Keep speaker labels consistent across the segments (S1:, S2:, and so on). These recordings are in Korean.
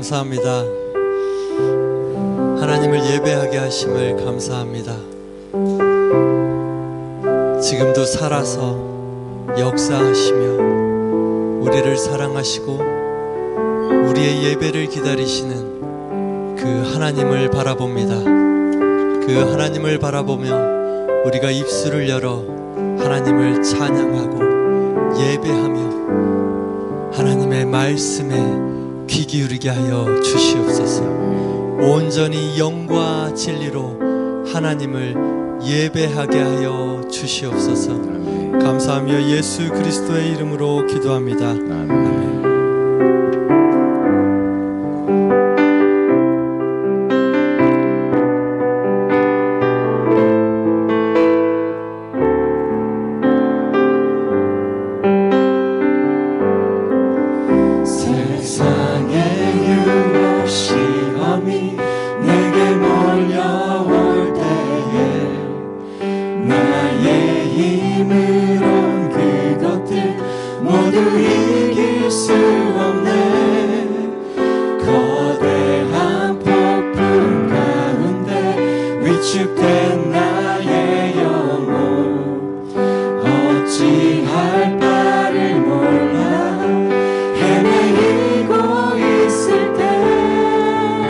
S1: 감사합니다. 하나님을 예배하게 하심을 감사합니다. 지금도 살아서 역사하시며 우리를 사랑하시고 우리의 예배를 기다리시는 그 하나님을 바라봅니다. 그 하나님을 바라보며 우리가 입술을 열어 하나님을 찬양하고 예배하며 하나님의 말씀에 귀 기울이게 하여 주시옵소서. 온전히 영과 진리로 하나님을 예배하게 하여 주시옵소서. 감사하며 예수 그리스도의 이름으로 기도합니다. 아멘.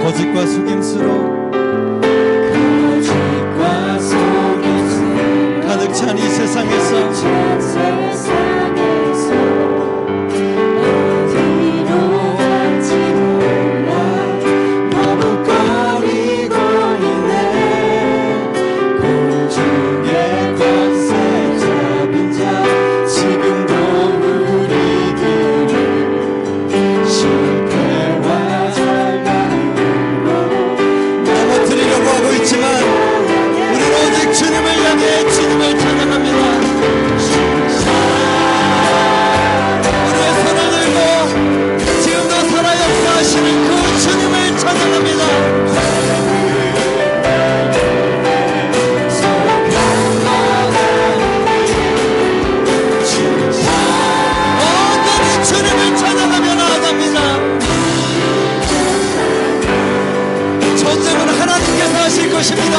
S1: 거짓과 속임수로 가득 찬 이 세상에서 어디로 갈지 몰라 머뭇거리고 있네. 공중의 권세 잡은 자 지금도 우리들을 실패와 넘어뜨리려고 하고 있지만 우리는 오직 주님을 향해 주님을 찬양합니다. 우리의 손을 들고 지금도 살아 역사하시는 그 주님을 찬양합니다. 온전히 주님을 찬양하며 나아갑니다. 전쟁은 하나님께서 하실 것입니다.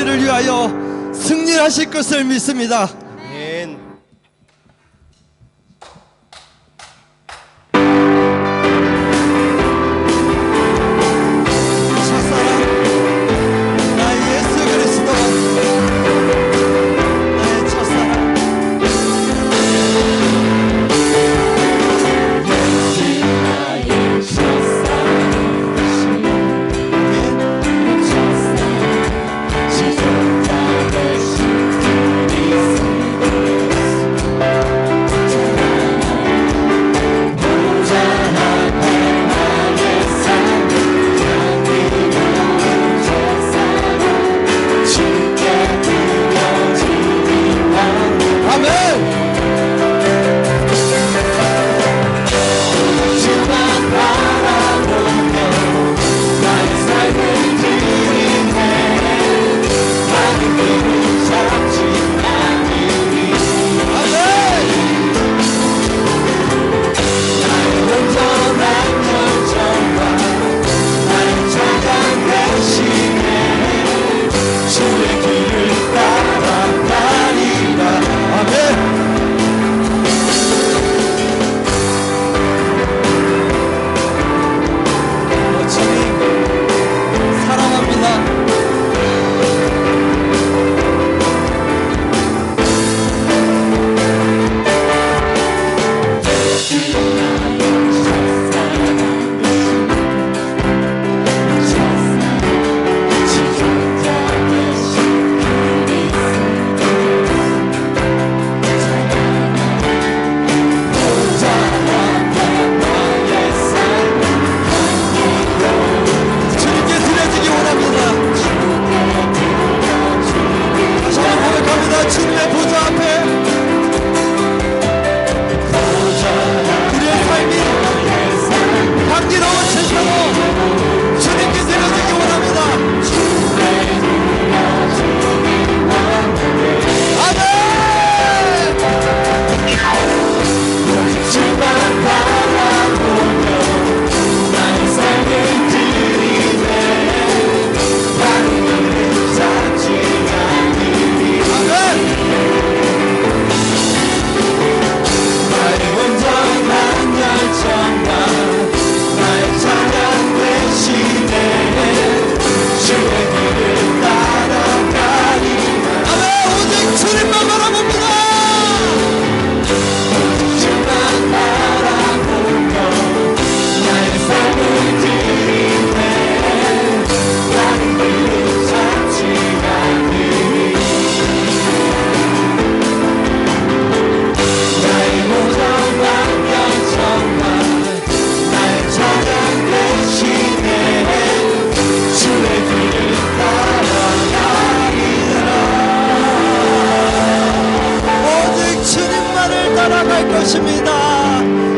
S1: 우리를 위하여 승리하실 것을 믿습니다.
S2: 아멘.
S1: 첫사랑 나의 예수 그리스도 나의 첫사랑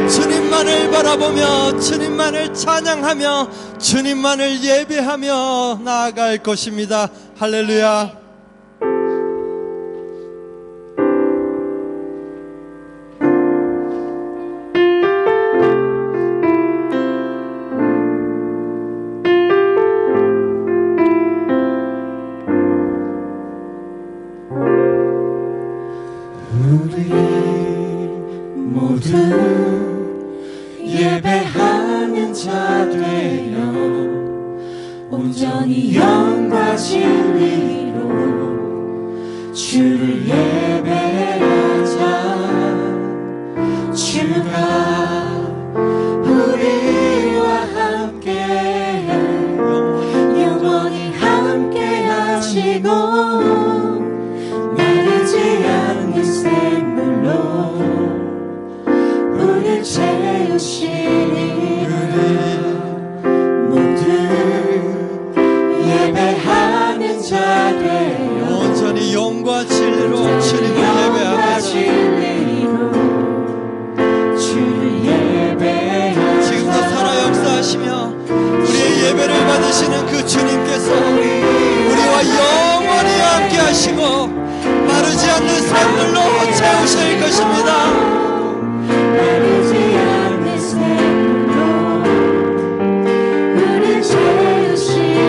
S1: 주님만을 바라보며 주님만을 찬양하며 주님만을 예배하며 나아갈 것입니다. 할렐루야.
S3: 예배하는 자 되어 온전히 영과 진리로 주를 예배하자. 주가 우리와 함께 영원히 함께 하시고 마르지 않는 샘물로 우릴 채우시리라. 모두 예배하는 자 되어
S1: 온전히 영과 진리로 주님을 예배하며 지금도 살아 역사하시며 우리의 예배를 받으시는 그 주님께서 우리와 영원히 함께 하시고 마르지 않는 샘물로 채우실 것입니다.
S3: 마르지 않는 샘물로 우릴 채우시리라.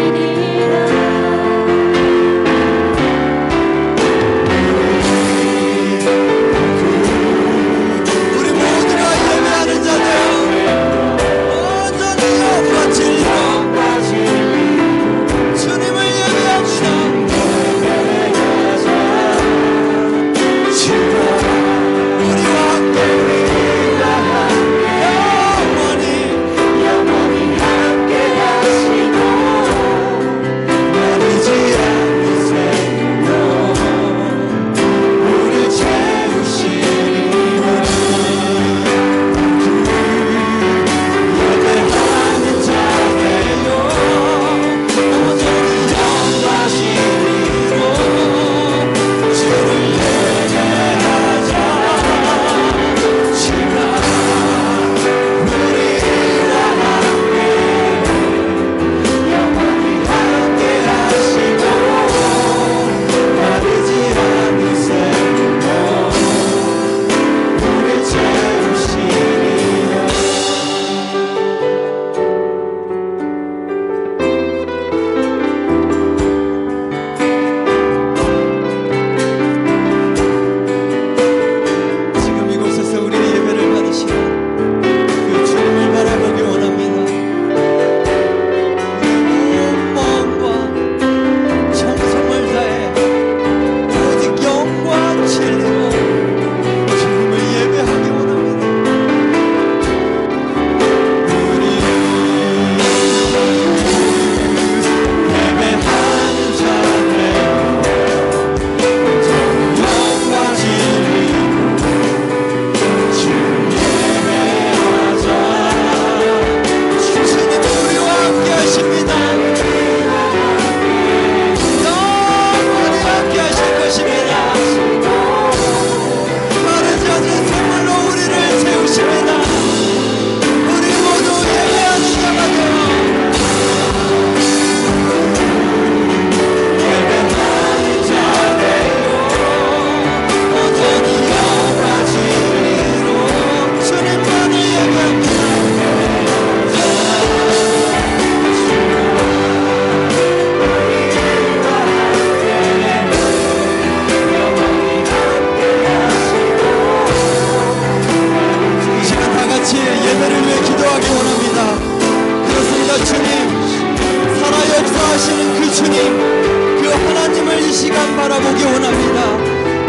S1: 역사하시는 그 주님, 그 하나님을 이 시간 바라보기 원합니다.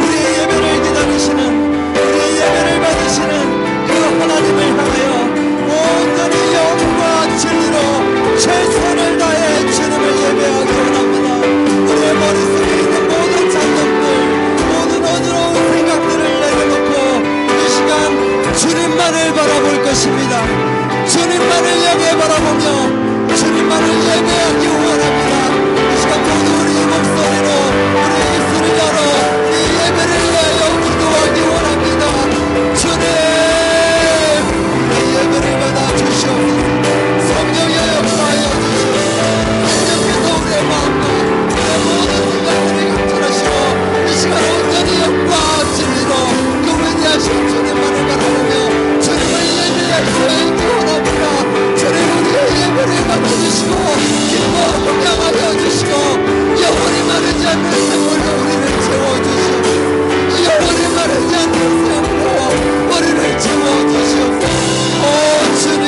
S1: 우리의 예배를 기다리시는, 우리의 예배를 받으시는 그 하나님을 향하여 온전히 영과 진리로 최선을 다해 주님을 예배하기 원합니다. 우리의 머릿속에 있는 모든 잔념들, 모든 어지러운 생각들을 내려놓고 이 시간 주님만을 바라볼 것입니다. 주님만을 향해 바라보며 주님만을 예배하기 원합니다. 이 시간 모두 우리의 목소리로 우리의 입술을 열어 우리 예배를 위하여 기도하기 원합니다. 주님, 내 예배를 받아 주시옵소서. 성령의 역사하여 주시옵소서. 하나님께서 우리의 마음과 우리의 모든 생각들을 감찰하시고 이 시간 온전히 영과 진리로 그 위대하신 주님만을 바라보며 주님을 예배할 수 있기 원합니다. 주님, 우리의 예배를 받아주시고 기뻐하고 향하여 주시고 영원히 마르지 않는 생물로 우리를 채워주시옵소서. 영원히 마르지 않는 생물로 우리를 채워주시옵소서. 오 주님,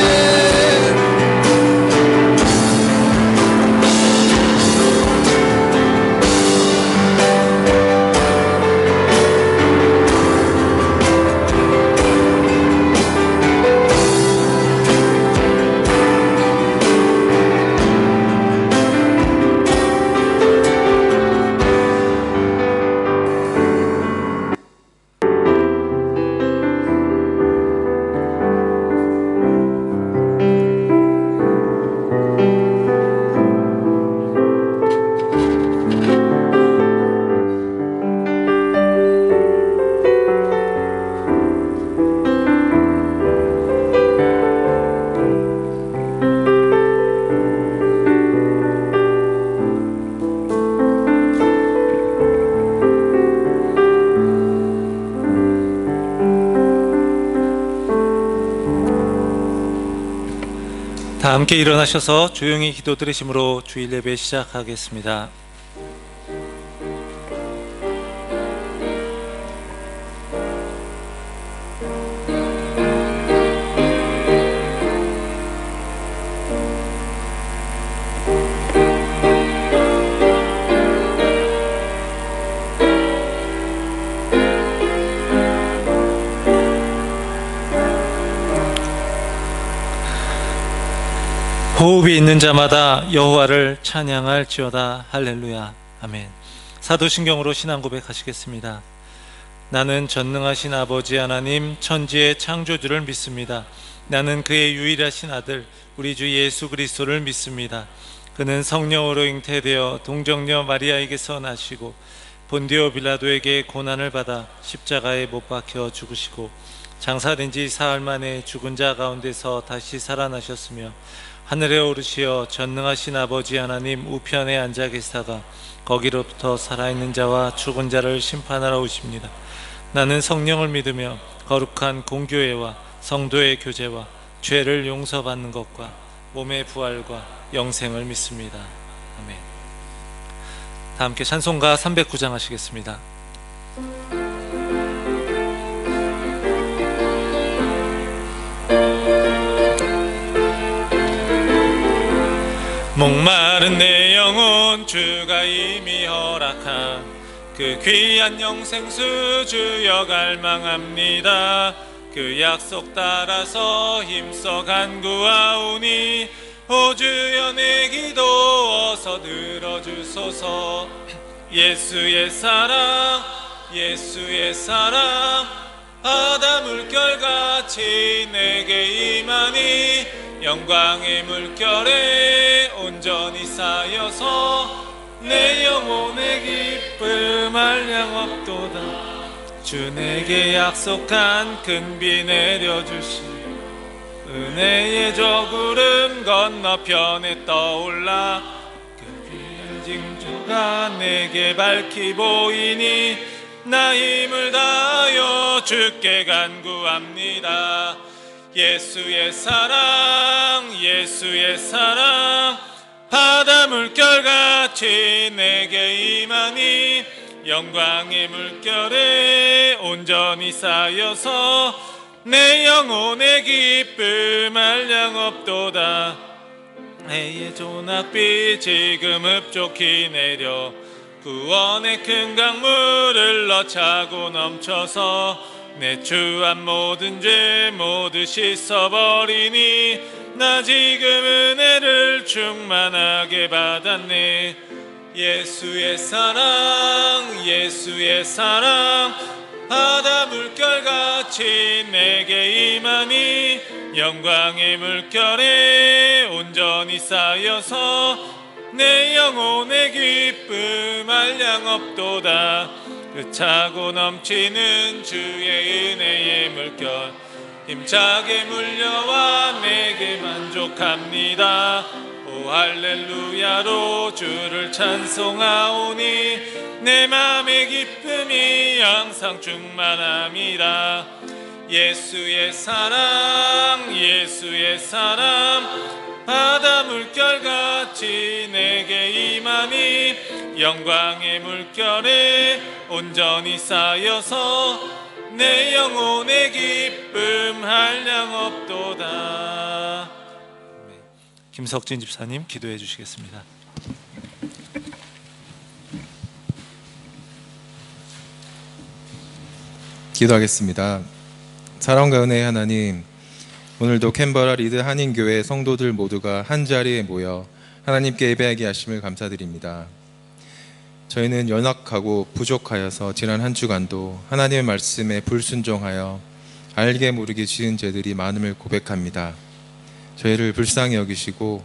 S2: 다 함께 일어나셔서 조용히 기도 드리심으로 주일 예배 시작하겠습니다. 호흡이 있는 자마다 여호와를 찬양할지어다. 할렐루야. 아멘. 사도신경으로 신앙 고백하시겠습니다. 나는 전능하신 아버지 하나님 천지의 창조주를 믿습니다. 나는 그의 유일하신 아들 우리 주 예수 그리스도를 믿습니다. 그는 성령으로 잉태되어 동정녀 마리아에게서 나시고 본디오 빌라도에게 고난을 받아 십자가에 못 박혀 죽으시고 장사된 지 사흘 만에 죽은 자 가운데서 다시 살아나셨으며 하늘에 오르시어 전능하신 아버지 하나님 우편에 앉아 계시다가 거기로부터 살아있는 자와 죽은 자를 심판하러 오십니다. 나는 성령을 믿으며 거룩한 공교회와 성도의 교제와 죄를 용서받는 것과 몸의 부활과 영생을 믿습니다. 아멘. 다 함께 찬송가 309장 하시겠습니다. 목마른 내 영혼 주가 이미 허락한 그 귀한 영생수 주여 갈망합니다. 그 약속 따라서 힘써 간구하오니 오 주여 내 기도 어서 들어주소서. 예수의 사랑 예수의 사랑 바다 물결같이 내게 임하니 영광의 물결에 온전히 쌓여서 내 영혼의 기쁨 한량 없도다. 주 내게 약속한 큰 비 내려주시 은혜의 저구름 건너편에 떠올라 그 귀한 징조가 내게 밝히 보이니 나 힘을 다하여 주께 간구합니다. 예수의 사랑 예수의 사랑 바다 물결같이 내게 임하니 영광의 물결에 온전히 쌓여서 내 영혼의 기쁨 한량 없도다. 해의 조낙비 지금 흡족히 내려 구원의 큰 강물을 넣자고 넘쳐서 내 추한 모든 죄 모두 씻어버리니 나 지금 은혜를 충만하게 받았네. 예수의 사랑 예수의 사랑 바다 물결같이 내게 임하니 영광의 물결에 온전히 쌓여서 내 영혼의 기쁨 한량 없도다. 으차고 넘치는 주의 은혜의 물결 힘차게 물려와 내게 만족합니다. 오 할렐루야로 주를 찬송하오니 내 맘의 기쁨이 항상 충만함이라. 예수의 사랑 예수의 사랑 바다 물결같이 내게 임하니 영광의 물결에 온전히 쌓여서 내 영혼의 기쁨 한량 없도다. 김석진 집사님 기도해 주시겠습니다.
S4: 기도하겠습니다. 사랑과 은혜의 하나님, 오늘도 캔버라 리드 한인교회 성도들 모두가 한자리에 모여 하나님께 예배하게 하심을 감사드립니다. 저희는 연약하고 부족하여서 지난 한 주간도 하나님의 말씀에 불순종하여 알게 모르게 지은 죄들이 많음을 고백합니다. 저희를 불쌍히 여기시고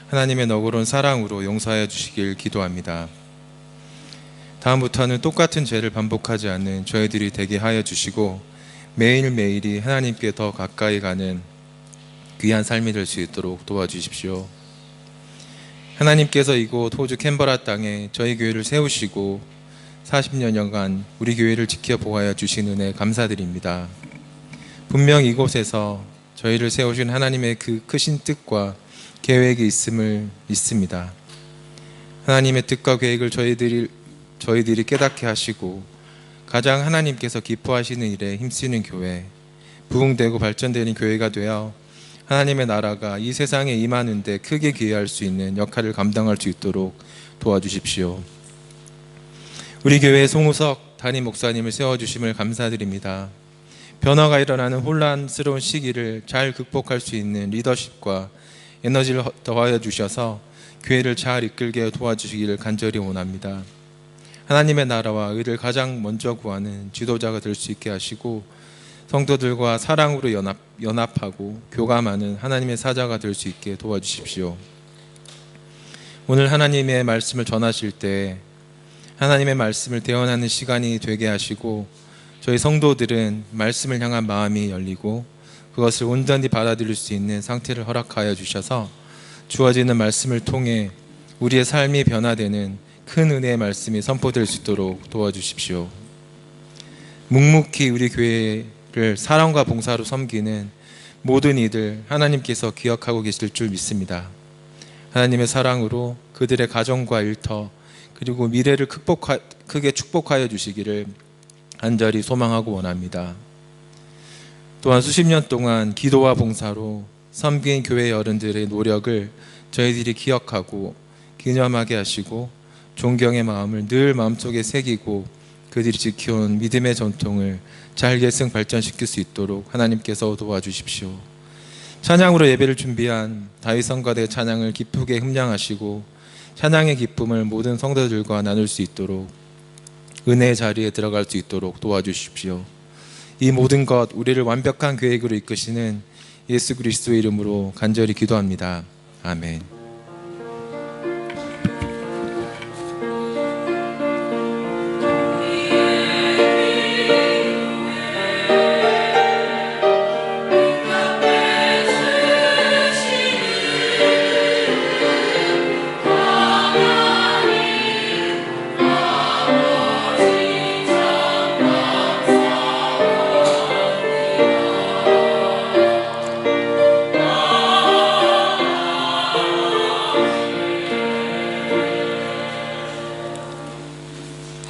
S4: 하나님의 너그러운 사랑으로 용서하여 주시길 기도합니다. 다음부터는 똑같은 죄를 반복하지 않는 저희들이 되게 하여 주시고 매일매일이 하나님께 더 가까이 가는 귀한 삶이 될 수 있도록 도와주십시오. 하나님께서 이곳 호주 캔버라 땅에 저희 교회를 세우시고 40년여간 우리 교회를 지켜 보호하여 주신 은혜 감사드립니다. 분명 이곳에서 저희를 세우신 하나님의 그 크신 뜻과 계획이 있음을 믿습니다. 하나님의 뜻과 계획을 저희들이 깨닫게 하시고 가장 하나님께서 기뻐하시는 일에 힘쓰는 교회, 부흥되고 발전되는 교회가 되어 하나님의 나라가 이 세상에 임하는 데 크게 기여할 수 있는 역할을 감당할 수 있도록 도와주십시오. 우리 교회의 송우석 담임 목사님을 세워주심을 감사드립니다. 변화가 일어나는 혼란스러운 시기를 잘 극복할 수 있는 리더십과 에너지를 더하여 주셔서 교회를 잘 이끌게 도와주시기를 간절히 원합니다. 하나님의 나라와 의를 가장 먼저 구하는 지도자가 될 수 있게 하시고 성도들과 사랑으로 연합하고 교감하는 하나님의 사자가 될 수 있게 도와주십시오. 오늘 하나님의 말씀을 전하실 때 하나님의 말씀을 대언하는 시간이 되게 하시고 저희 성도들은 말씀을 향한 마음이 열리고 그것을 온전히 받아들일 수 있는 상태를 허락하여 주셔서 주어지는 말씀을 통해 우리의 삶이 변화되는 큰 은혜의 말씀이 선포될 수 있도록 도와주십시오. 묵묵히 우리 교회를 사랑과 봉사로 섬기는 모든 이들 하나님께서 기억하고 계실 줄 믿습니다. 하나님의 사랑으로 그들의 가정과 일터 그리고 미래를 크게 축복하여 주시기를 간절히 소망하고 원합니다. 또한 수십 년 동안 기도와 봉사로 섬긴 교회 어른들의 노력을 저희들이 기억하고 기념하게 하시고 존경의 마음을 늘 마음속에 새기고 그들이 지켜온 믿음의 전통을 잘 계승 발전시킬 수 있도록 하나님께서 도와주십시오. 찬양으로 예배를 준비한 다윗 성가대 찬양을 기쁘게 흠량하시고 찬양의 기쁨을 모든 성도들과 나눌 수 있도록 은혜의 자리에 들어갈 수 있도록 도와주십시오. 이 모든 것 우리를 완벽한 계획으로 이끄시는 예수 그리스도의 이름으로 간절히 기도합니다. 아멘.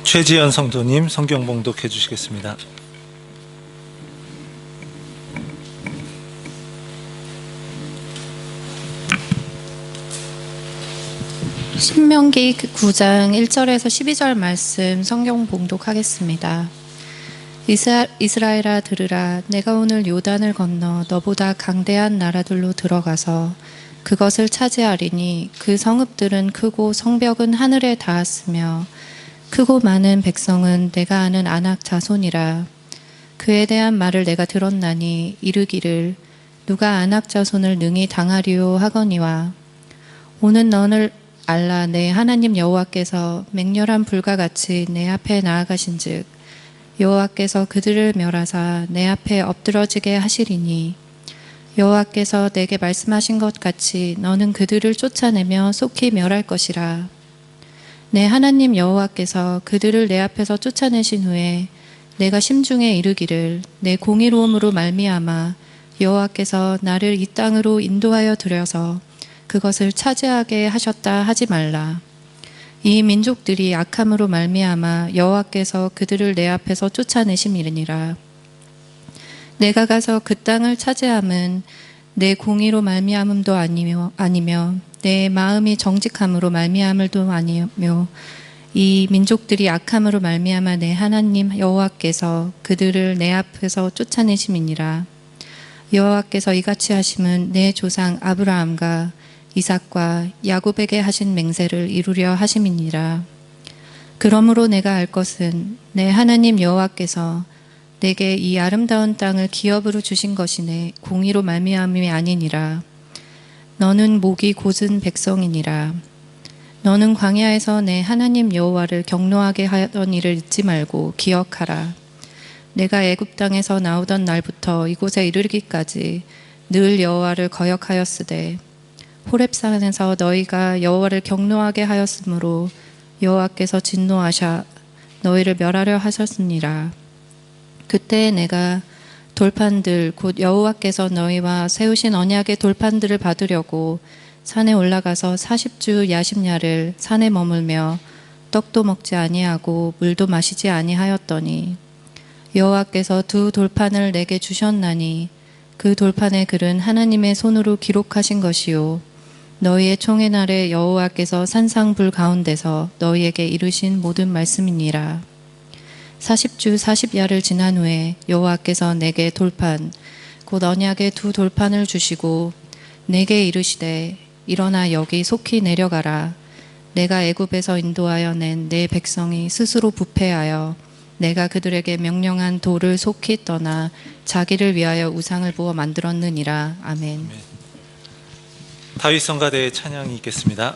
S2: 최지연 성도님 성경 봉독해 주시겠습니다.
S5: 신명기 9장 1절에서 12절 말씀 성경 봉독하겠습니다. 이스라엘아 들으라. 내가 오늘 요단을 건너 너보다 강대한 나라들로 들어가서 그것을 차지하리니 그 성읍들은 크고 성벽은 하늘에 닿았으며 크고 많은 백성은 내가 아는 아낙 자손이라. 그에 대한 말을 내가 들었나니 이르기를 누가 아낙 자손을 능히 당하리요 하거니와 오는 너를 알라. 내 하나님 여호와께서 맹렬한 불과 같이 내 앞에 나아가신즉 여호와께서 그들을 멸하사 내 앞에 엎드러지게 하시리니 여호와께서 내게 말씀하신 것 같이 너는 그들을 쫓아내며 속히 멸할 것이라. 내 하나님 여호와께서 그들을 내 앞에서 쫓아내신 후에 내가 심중에 이르기를 내 공의로움으로 말미암아 여호와께서 나를 이 땅으로 인도하여 들여서 그것을 차지하게 하셨다 하지 말라. 이 민족들이 악함으로 말미암아 여호와께서 그들을 내 앞에서 쫓아내심이니라. 내가 가서 그 땅을 차지함은 내 공의로 말미암음도 아니며 내 마음이 정직함으로 말미암을도 아니며 이 민족들이 악함으로 말미암아 내 하나님 여호와께서 그들을 내 앞에서 쫓아내심이니라. 여호와께서 이같이 하심은 내 조상 아브라함과 이삭과 야곱에게 하신 맹세를 이루려 하심이니라. 그러므로 내가 알 것은 내 하나님 여호와께서 내게 이 아름다운 땅을 기업으로 주신 것이네 공의로 말미암음이 아니니라. 너는 목이 곧은 백성이니라. 너는 광야에서 내 하나님 여호와를 경노하게 하던 일을 잊지 말고 기억하라. 내가 애굽 땅에서 나오던 날부터 이곳에 이르기까지 늘 여호와를 거역하였으되 호렙산에서 너희가 여호와를 경노하게 하였으므로 여호와께서 진노하셔 너희를 멸하려 하셨느니라. 그때 내가 돌판들 곧 여호와께서 너희와 세우신 언약의 돌판들을 받으려고 산에 올라가서 40주 야심야를 산에 머물며 떡도 먹지 아니하고 물도 마시지 아니하였더니 여호와께서 두 돌판을 내게 주셨나니 그 돌판의 글은 하나님의 손으로 기록하신 것이요 너희의 총의 날에 여호와께서 산상불 가운데서 너희에게 이르신 모든 말씀이니라. 40주 40야를 지난 후에 여호와께서 내게 돌판 곧 언약의 두 돌판을 주시고 내게 이르시되 일어나 여기 속히 내려가라. 내가 애굽에서 인도하여 낸 내 백성이 스스로 부패하여 내가 그들에게 명령한 도를 속히 떠나 자기를 위하여 우상을 부어 만들었느니라. 아멘.
S2: 다윗 성가대의 찬양이 있겠습니다.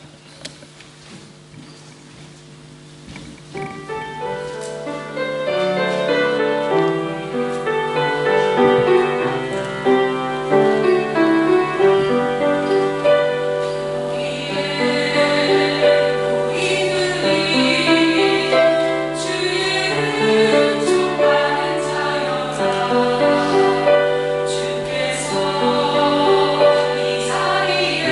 S3: 주께서 이 자리에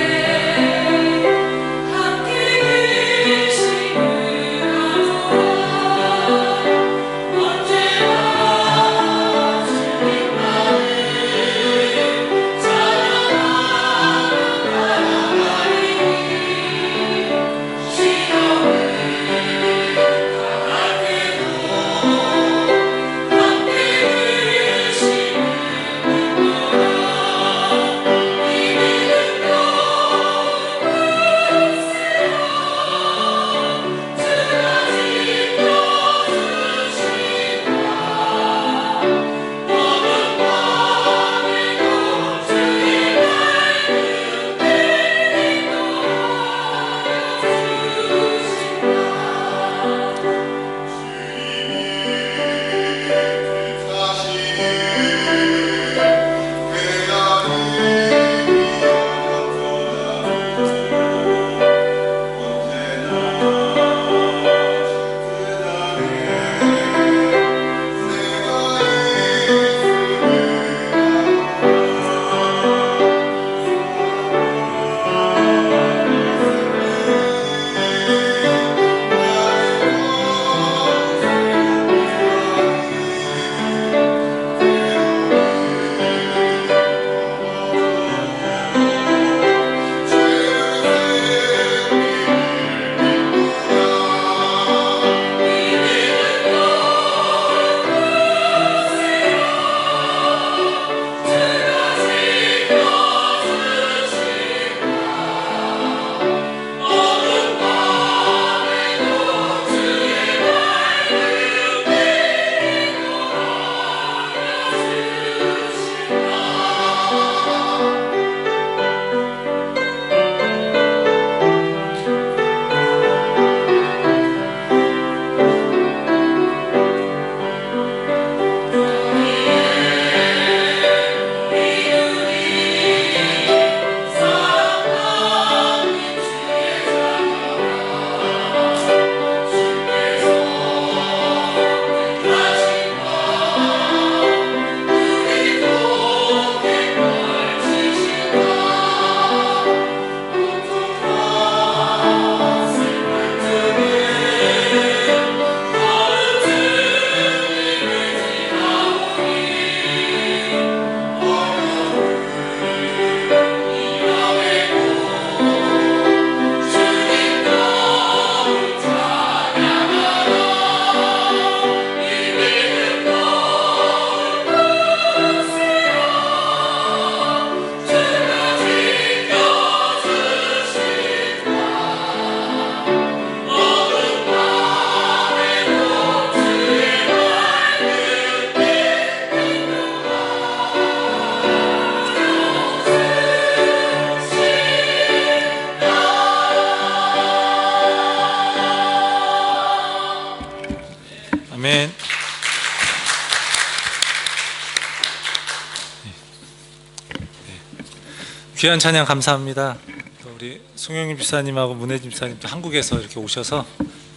S2: 귀한 찬양 감사합니다. 또 우리 송영임 집사님하고 문혜진 집사님 도 한국에서 이렇게 오셔서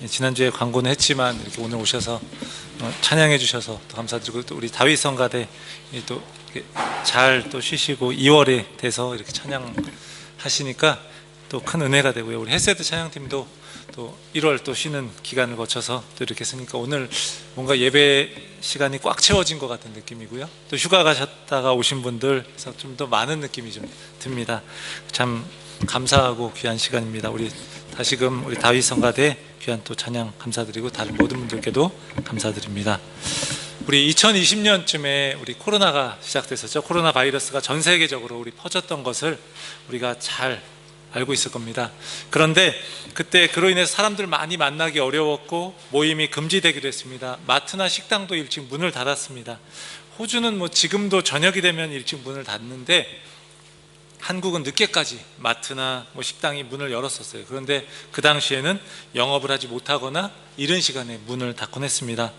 S2: 지난주에 광고는 했지만 이렇게 오늘 오셔서 찬양해 주셔서 또 감사드리고, 또 우리 다윗 성가대 또 잘 또 쉬시고 2월에 돼서 이렇게 찬양 하시니까 또 큰 은혜가 되고요. 우리 헤세드 찬양팀도 또 1월 또 쉬는 기간을 거쳐서 또 이렇게 했으니까 오늘 뭔가 예배 시간이 꽉 채워진 것 같은 느낌이고요. 또 휴가 가셨다가 오신 분들에서 좀 더 많은 느낌이 좀 듭니다. 참 감사하고 귀한 시간입니다. 우리 다시금 우리 다윗 성가대 귀한 또 찬양 감사드리고 다른 모든 분들께도 감사드립니다. 우리 2020년쯤에 우리 코로나가 시작됐었죠. 코로나 바이러스가 전 세계적으로 우리 퍼졌던 것을 우리가 잘 알고 있을 겁니다. 그런데 그때 그로 인해서 사람들 많이 만나기 어려웠고 모임이 금지되기도 했습니다. 마트나 식당도 일찍 문을 닫았습니다. 호주는 뭐 지금도 저녁이 되면 일찍 문을 닫는데 한국은 늦게까지 마트나 뭐 식당이 문을 열었었어요. 그런데 그 당시에는 영업을 하지 못하거나 이른 시간에 문을 닫곤 했습니다.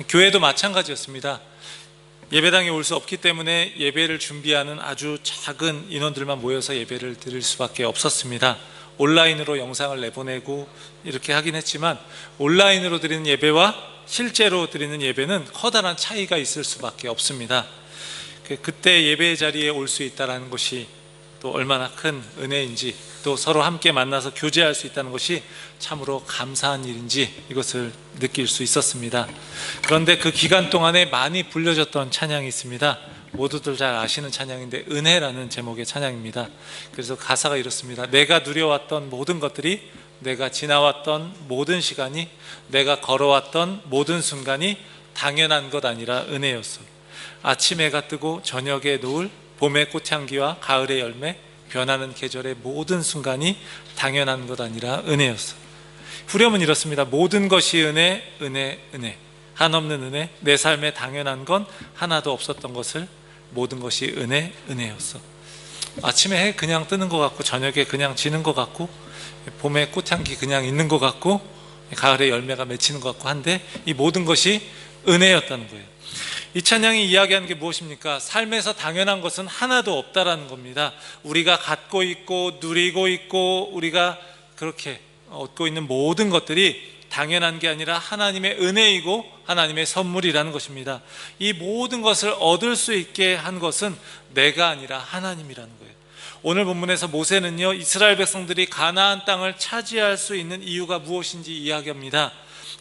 S2: 교회도 마찬가지였습니다. 예배당에 올 수 없기 때문에 예배를 준비하는 아주 작은 인원들만 모여서 예배를 드릴 수밖에 없었습니다. 온라인으로 영상을 내보내고 이렇게 하긴 했지만 온라인으로 드리는 예배와 실제로 드리는 예배는 커다란 차이가 있을 수밖에 없습니다. 그때 예배 자리에 올 수 있다는 것이 또 얼마나 큰 은혜인지, 또 서로 함께 만나서 교제할 수 있다는 것이 참으로 감사한 일인지 이것을 느낄 수 있었습니다. 그런데 그 기간 동안에 많이 불려졌던 찬양이 있습니다. 모두들 잘 아시는 찬양인데 은혜라는 제목의 찬양입니다. 그래서 가사가 이렇습니다. 내가 누려왔던 모든 것들이, 내가 지나왔던 모든 시간이, 내가 걸어왔던 모든 순간이 당연한 것 아니라 은혜였어. 아침 해가 뜨고 저녁의 노을, 봄의 꽃향기와 가을의 열매, 변하는 계절의 모든 순간이 당연한 것 아니라 은혜였어. 후렴은 이렇습니다. 모든 것이 은혜, 은혜, 은혜. 한없는 은혜, 내 삶에 당연한 건 하나도 없었던 것을 모든 것이 은혜, 은혜였어. 아침에 해 그냥 뜨는 것 같고, 저녁에 그냥 지는 것 같고, 봄에 꽃향기 그냥 있는 것 같고, 가을에 열매가 맺히는 것 같고 한데 이 모든 것이 은혜였다는 거예요. 이 찬양이 이야기하는 게 무엇입니까? 삶에서 당연한 것은 하나도 없다라는 겁니다. 우리가 갖고 있고 누리고 있고 우리가 그렇게 얻고 있는 모든 것들이 당연한 게 아니라 하나님의 은혜이고 하나님의 선물이라는 것입니다. 이 모든 것을 얻을 수 있게 한 것은 내가 아니라 하나님이라는 거예요. 오늘 본문에서 모세는요, 이스라엘 백성들이 가나안 땅을 차지할 수 있는 이유가 무엇인지 이야기합니다.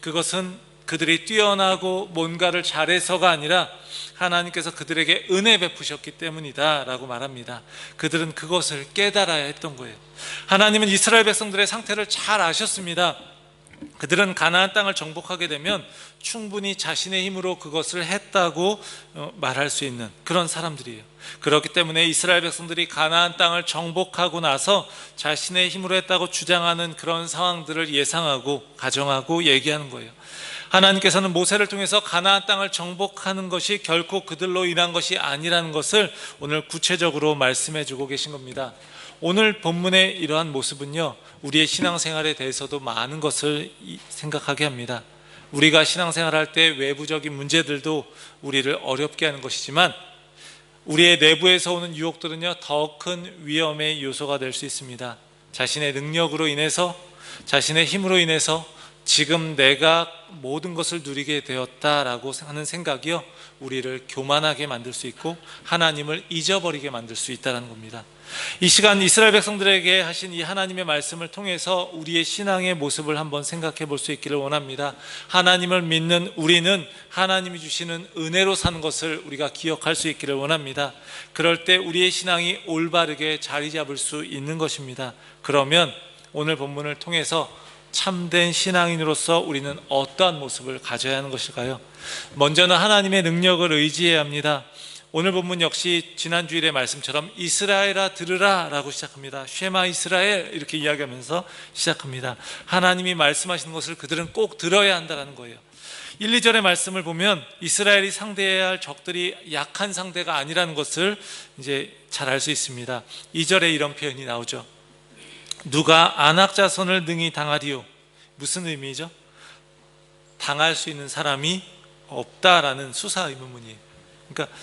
S2: 그것은 그들이 뛰어나고 뭔가를 잘해서가 아니라 하나님께서 그들에게 은혜 베푸셨기 때문이다 라고 말합니다. 그들은 그것을 깨달아야 했던 거예요. 하나님은 이스라엘 백성들의 상태를 잘 아셨습니다. 그들은 가나안 땅을 정복하게 되면 충분히 자신의 힘으로 그것을 했다고 말할 수 있는 그런 사람들이에요. 그렇기 때문에 이스라엘 백성들이 가나안 땅을 정복하고 나서 자신의 힘으로 했다고 주장하는 그런 상황들을 예상하고 가정하고 얘기하는 거예요. 하나님께서는 모세를 통해서 가나안 땅을 정복하는 것이 결코 그들로 인한 것이 아니라는 것을 오늘 구체적으로 말씀해 주고 계신 겁니다. 오늘 본문의 이러한 모습은요, 우리의 신앙생활에 대해서도 많은 것을 생각하게 합니다. 우리가 신앙생활할 때 외부적인 문제들도 우리를 어렵게 하는 것이지만 우리의 내부에서 오는 유혹들은요, 더 큰 위험의 요소가 될 수 있습니다. 자신의 능력으로 인해서, 자신의 힘으로 인해서 지금 내가 모든 것을 누리게 되었다라고 하는 생각이요, 우리를 교만하게 만들 수 있고 하나님을 잊어버리게 만들 수 있다는 겁니다. 이 시간 이스라엘 백성들에게 하신 이 하나님의 말씀을 통해서 우리의 신앙의 모습을 한번 생각해 볼 수 있기를 원합니다. 하나님을 믿는 우리는 하나님이 주시는 은혜로 사는 것을 우리가 기억할 수 있기를 원합니다. 그럴 때 우리의 신앙이 올바르게 자리 잡을 수 있는 것입니다. 그러면 오늘 본문을 통해서 참된 신앙인으로서 우리는 어떠한 모습을 가져야 하는 것일까요? 먼저는 하나님의 능력을 의지해야 합니다. 오늘 본문 역시 지난 주일의 말씀처럼 이스라엘아 들으라 라고 시작합니다. 쉐마 이스라엘 이렇게 이야기하면서 시작합니다. 하나님이 말씀하시는 것을 그들은 꼭 들어야 한다는 거예요. 1, 2절의 말씀을 보면 이스라엘이 상대해야 할 적들이 약한 상대가 아니라는 것을 이제 잘 알 수 있습니다. 2절에 이런 표현이 나오죠. 누가 안악 자손을 능히 당하리요. 무슨 의미죠? 당할 수 있는 사람이 없다라는 수사 의문문이에요. 그러니까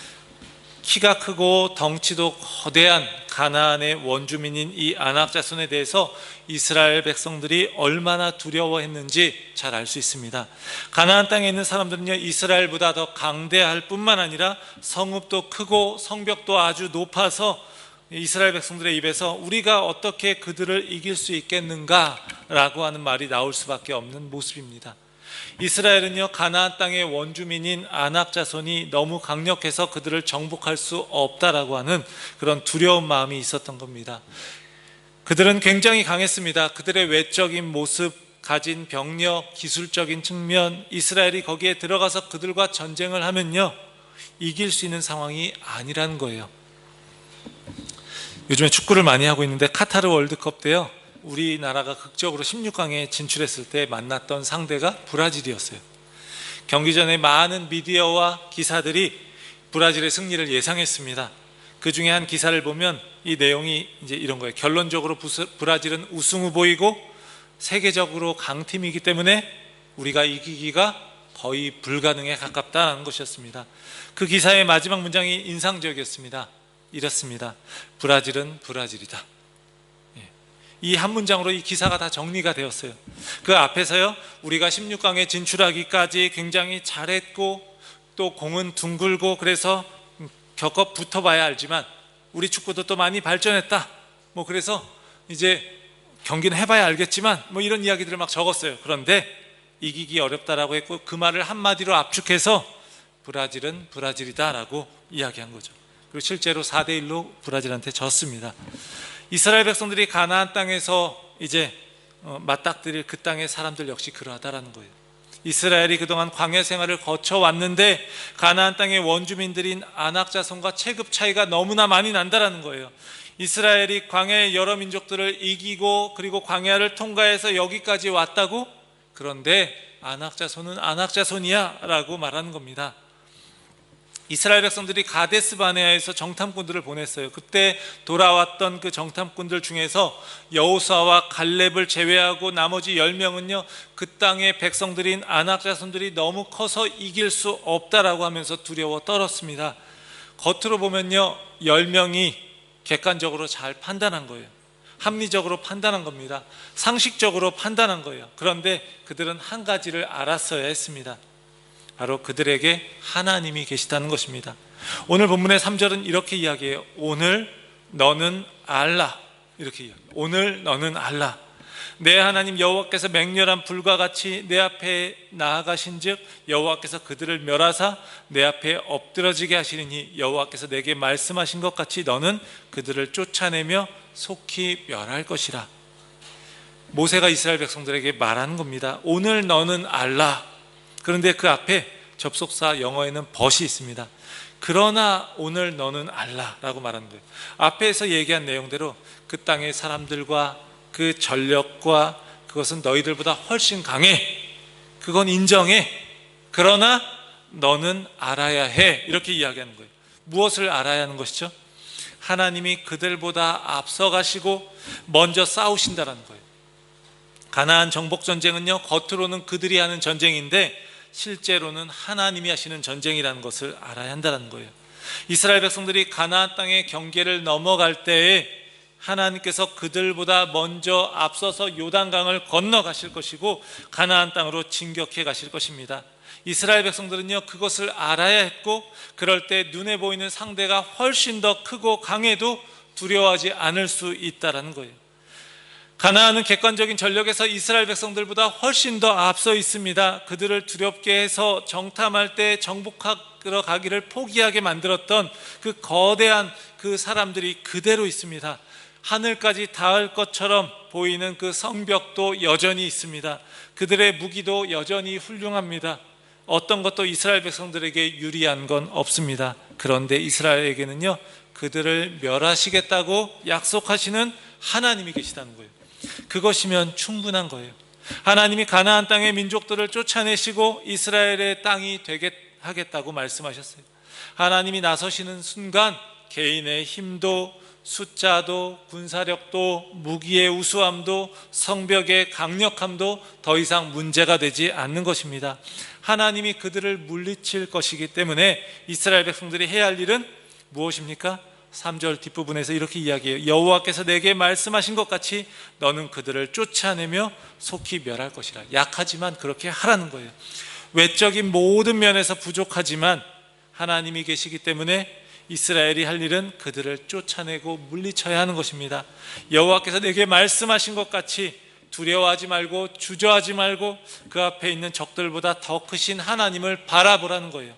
S2: 키가 크고 덩치도 거대한 가나안의 원주민인 이 아낙 자손에 대해서 이스라엘 백성들이 얼마나 두려워했는지 잘 알 수 있습니다. 가나안 땅에 있는 사람들은요, 이스라엘보다 더 강대할 뿐만 아니라 성읍도 크고 성벽도 아주 높아서 이스라엘 백성들의 입에서 우리가 어떻게 그들을 이길 수 있겠는가라고 하는 말이 나올 수밖에 없는 모습입니다. 이스라엘은요, 가나안 땅의 원주민인 아낙 자손이 너무 강력해서 그들을 정복할 수 없다라고 하는 그런 두려운 마음이 있었던 겁니다. 그들은 굉장히 강했습니다. 그들의 외적인 모습, 가진 병력, 기술적인 측면, 이스라엘이 거기에 들어가서 그들과 전쟁을 하면요, 이길 수 있는 상황이 아니라는 거예요. 요즘에 축구를 많이 하고 있는데 카타르 월드컵 때요, 우리나라가 극적으로 16강에 진출했을 때 만났던 상대가 브라질이었어요. 경기 전에 많은 미디어와 기사들이 브라질의 승리를 예상했습니다. 그 중에 한 기사를 보면 이 내용이 이제 이런 거예요. 결론적으로 브라질은 우승 후보이고 세계적으로 강팀이기 때문에 우리가 이기기가 거의 불가능에 가깝다는 것이었습니다. 그 기사의 마지막 문장이 인상적이었습니다. 이렇습니다. 브라질은 브라질이다. 이 한 문장으로 이 기사가 다 정리가 되었어요. 그 앞에서요, 우리가 16강에 진출하기까지 굉장히 잘했고 또 공은 둥글고 그래서 겪어 붙어봐야 알지만 우리 축구도 또 많이 발전했다. 그래서 이제 경기는 해봐야 알겠지만 이런 이야기들을 막 적었어요. 그런데 이기기 어렵다라고 했고 그 말을 한마디로 압축해서 브라질은 브라질이다라고 이야기한 거죠. 그리고 실제로 4대1로 브라질한테 졌습니다. 이스라엘 백성들이 가나안 땅에서 이제 맞닥뜨릴 그 땅의 사람들 역시 그러하다라는 거예요. 이스라엘이 그동안 광야 생활을 거쳐왔는데 가나안 땅의 원주민들인 아낙 자손과 체급 차이가 너무나 많이 난다라는 거예요. 이스라엘이 광야의 여러 민족들을 이기고 그리고 광야를 통과해서 여기까지 왔다고? 그런데 아낙 자손은 아낙 자손이야 라고 말하는 겁니다. 이스라엘 백성들이 가데스 바네아에서 정탐꾼들을 보냈어요. 그때 돌아왔던 그 정탐꾼들 중에서 여호수아와 갈렙을 제외하고 나머지 10명은요 그 땅의 백성들인 아낙 자손들이 너무 커서 이길 수 없다라고 하면서 두려워 떨었습니다. 겉으로 보면요 10명이 객관적으로 잘 판단한 거예요. 합리적으로 판단한 겁니다. 상식적으로 판단한 거예요. 그런데 그들은 한 가지를 알았어야 했습니다. 바로 그들에게 하나님이 계시다는 것입니다. 오늘 본문의 3절은 이렇게 이야기해요. 오늘 너는 알라. 이렇게 이야기해요. 오늘 너는 알라. 내 하나님 여호와께서 맹렬한 불과 같이 내 앞에 나아가신 즉 여호와께서 그들을 멸하사 내 앞에 엎드러지게 하시리니 여호와께서 내게 말씀하신 것 같이 너는 그들을 쫓아내며 속히 멸할 것이라. 모세가 이스라엘 백성들에게 말하는 겁니다. 오늘 너는 알라. 그런데 그 앞에 접속사 영어에는 but이 있습니다. 그러나 오늘 너는 알라라고 말하는 거예요. 앞에서 얘기한 내용대로 그 땅의 사람들과 그 전력과 그것은 너희들보다 훨씬 강해. 그건 인정해. 그러나 너는 알아야 해. 이렇게 이야기하는 거예요. 무엇을 알아야 하는 것이죠? 하나님이 그들보다 앞서가시고 먼저 싸우신다는 거예요. 가나안 정복 전쟁은요 겉으로는 그들이 하는 전쟁인데 실제로는 하나님이 하시는 전쟁이라는 것을 알아야 한다는 거예요. 이스라엘 백성들이 가나안 땅의 경계를 넘어갈 때에 하나님께서 그들보다 먼저 앞서서 요단강을 건너가실 것이고 가나안 땅으로 진격해 가실 것입니다. 이스라엘 백성들은요 그것을 알아야 했고 그럴 때 눈에 보이는 상대가 훨씬 더 크고 강해도 두려워하지 않을 수 있다는 거예요. 가나안은 객관적인 전력에서 이스라엘 백성들보다 훨씬 더 앞서 있습니다. 그들을 두렵게 해서 정탐할 때 정복하러 가기를 포기하게 만들었던 그 거대한 그 사람들이 그대로 있습니다. 하늘까지 닿을 것처럼 보이는 그 성벽도 여전히 있습니다. 그들의 무기도 여전히 훌륭합니다. 어떤 것도 이스라엘 백성들에게 유리한 건 없습니다. 그런데 이스라엘에게는요 그들을 멸하시겠다고 약속하시는 하나님이 계시다는 거예요. 그것이면 충분한 거예요. 하나님이 가나안 땅의 민족들을 쫓아내시고 이스라엘의 땅이 되게 하겠다고 말씀하셨어요. 하나님이 나서시는 순간 개인의 힘도 숫자도 군사력도 무기의 우수함도 성벽의 강력함도 더 이상 문제가 되지 않는 것입니다. 하나님이 그들을 물리칠 것이기 때문에 이스라엘 백성들이 해야 할 일은 무엇입니까? 3절 뒷부분에서 이렇게 이야기해요. 여호와께서 내게 말씀하신 것 같이 너는 그들을 쫓아내며 속히 멸할 것이라. 약하지만 그렇게 하라는 거예요. 외적인 모든 면에서 부족하지만 하나님이 계시기 때문에 이스라엘이 할 일은 그들을 쫓아내고 물리쳐야 하는 것입니다. 여호와께서 내게 말씀하신 것 같이 두려워하지 말고 주저하지 말고 그 앞에 있는 적들보다 더 크신 하나님을 바라보라는 거예요.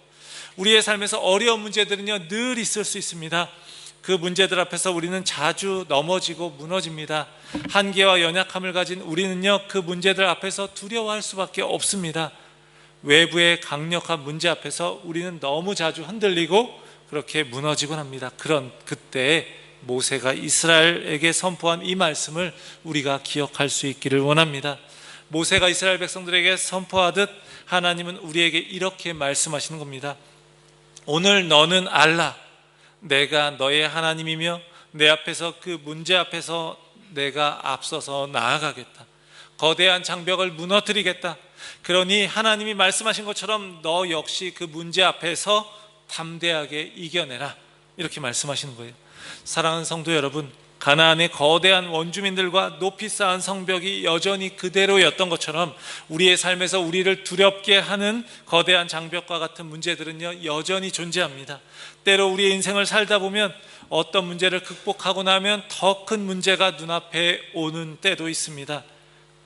S2: 우리의 삶에서 어려운 문제들은요 늘 있을 수 있습니다. 그 문제들 앞에서 우리는 자주 넘어지고 무너집니다. 한계와 연약함을 가진 우리는요 그 문제들 앞에서 두려워할 수밖에 없습니다. 외부의 강력한 문제 앞에서 우리는 너무 자주 흔들리고 그렇게 무너지곤 합니다. 그런 그때에 모세가 이스라엘에게 선포한 이 말씀을 우리가 기억할 수 있기를 원합니다. 모세가 이스라엘 백성들에게 선포하듯 하나님은 우리에게 이렇게 말씀하시는 겁니다. 오늘 너는 알라. 내가 너의 하나님이며 내 앞에서 그 문제 앞에서 내가 앞서서 나아가겠다. 거대한 장벽을 무너뜨리겠다. 그러니 하나님이 말씀하신 것처럼 너 역시 그 문제 앞에서 담대하게 이겨내라. 이렇게 말씀하시는 거예요. 사랑하는 성도 여러분, 가나안의 거대한 원주민들과 높이 쌓은 성벽이 여전히 그대로였던 것처럼 우리의 삶에서 우리를 두렵게 하는 거대한 장벽과 같은 문제들은요 여전히 존재합니다. 때로 우리의 인생을 살다 보면 어떤 문제를 극복하고 나면 더 큰 문제가 눈앞에 오는 때도 있습니다.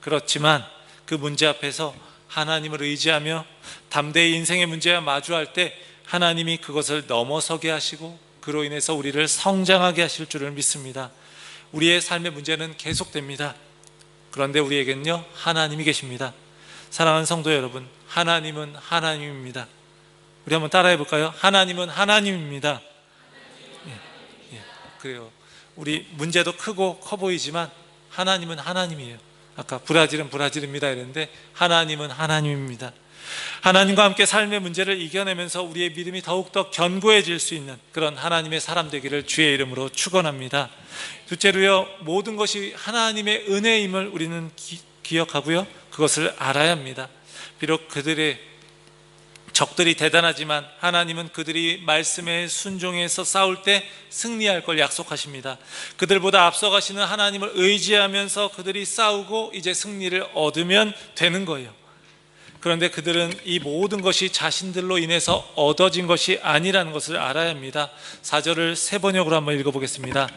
S2: 그렇지만 그 문제 앞에서 하나님을 의지하며 담대히 인생의 문제와 마주할 때 하나님이 그것을 넘어서게 하시고 그로 인해서 우리를 성장하게 하실 줄을 믿습니다. 우리의 삶의 문제는 계속됩니다. 그런데 우리에게는요 하나님이 계십니다. 사랑하는 성도 여러분, 하나님은 하나님입니다. 우리 한번 따라해 볼까요? 하나님은 하나님입니다. 예, 그래요. 우리 문제도 크고 커 보이지만 하나님은 하나님이에요. 아까 브라질은 브라질입니다 이랬는데 하나님은 하나님입니다. 하나님과 함께 삶의 문제를 이겨내면서 우리의 믿음이 더욱더 견고해질 수 있는 그런 하나님의 사람 되기를 주의 이름으로 축원합니다. 둘째로요, 모든 것이 하나님의 은혜임을 우리는 기억하고요 그것을 알아야 합니다. 비록 그들의 적들이 대단하지만 하나님은 그들이 말씀에 순종해서 싸울 때 승리할 걸 약속하십니다. 그들보다 앞서가시는 하나님을 의지하면서 그들이 싸우고 이제 승리를 얻으면 되는 거예요. 그런데 그들은 이 모든 것이 자신들로 인해서 얻어진 것이 아니라는 것을 알아야 합니다. 4절을 세 번역으로 한번 읽어보겠습니다.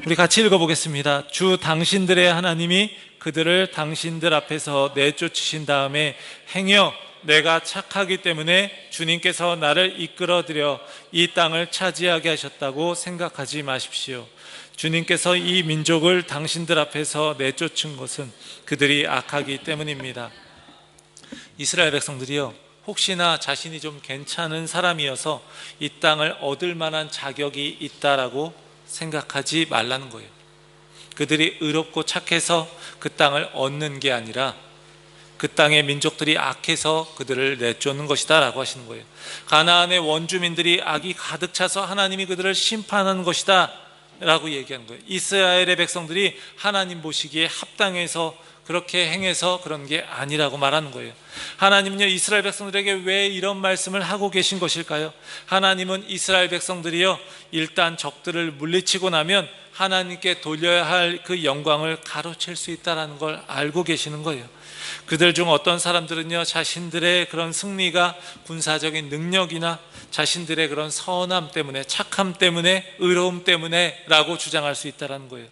S2: 우리 같이 읽어보겠습니다. 주 당신들의 하나님이 그들을 당신들 앞에서 내쫓으신 다음에 행여 내가 착하기 때문에 주님께서 나를 이끌어들여 이 땅을 차지하게 하셨다고 생각하지 마십시오. 주님께서 이 민족을 당신들 앞에서 내쫓은 것은 그들이 악하기 때문입니다. 이스라엘 백성들이요 혹시나 자신이 좀 괜찮은 사람이어서 이 땅을 얻을 만한 자격이 있다라고 생각하지 말라는 거예요. 그들이 의롭고 착해서 그 땅을 얻는 게 아니라 그 땅의 민족들이 악해서 그들을 내쫓는 것이다 라고 하시는 거예요. 가나안의 원주민들이 악이 가득 차서 하나님이 그들을 심판하는 것이다 라고 얘기하는 거예요. 이스라엘의 백성들이 하나님 보시기에 합당해서 그렇게 행해서 그런 게 아니라고 말하는 거예요. 하나님은요 이스라엘 백성들에게 왜 이런 말씀을 하고 계신 것일까요? 하나님은 이스라엘 백성들이요 일단 적들을 물리치고 나면 하나님께 돌려야 할 그 영광을 가로챌 수 있다는 걸 알고 계시는 거예요. 그들 중 어떤 사람들은요 자신들의 그런 승리가 군사적인 능력이나 자신들의 그런 선함 때문에, 착함 때문에, 의로움 때문에 라고 주장할 수 있다는 거예요.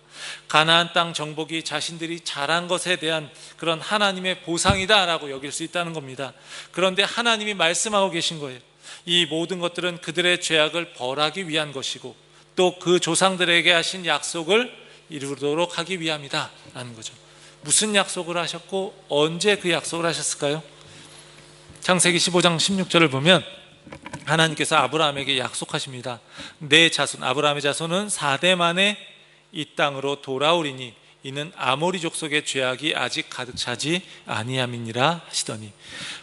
S2: 가나안 땅 정복이 자신들이 잘한 것에 대한 그런 하나님의 보상이다 라고 여길 수 있다는 겁니다. 그런데 하나님이 말씀하고 계신 거예요. 이 모든 것들은 그들의 죄악을 벌하기 위한 것이고 또 그 조상들에게 하신 약속을 이루도록 하기 위함이다 라는 거죠. 무슨 약속을 하셨고 언제 그 약속을 하셨을까요? 창세기 15장 16절을 보면 하나님께서 아브라함에게 약속하십니다. 내 자손, 아브라함의 자손은 4대 만에 이 땅으로 돌아오리니 이는 아모리 족속의 죄악이 아직 가득 차지 아니함이니라 하시더니,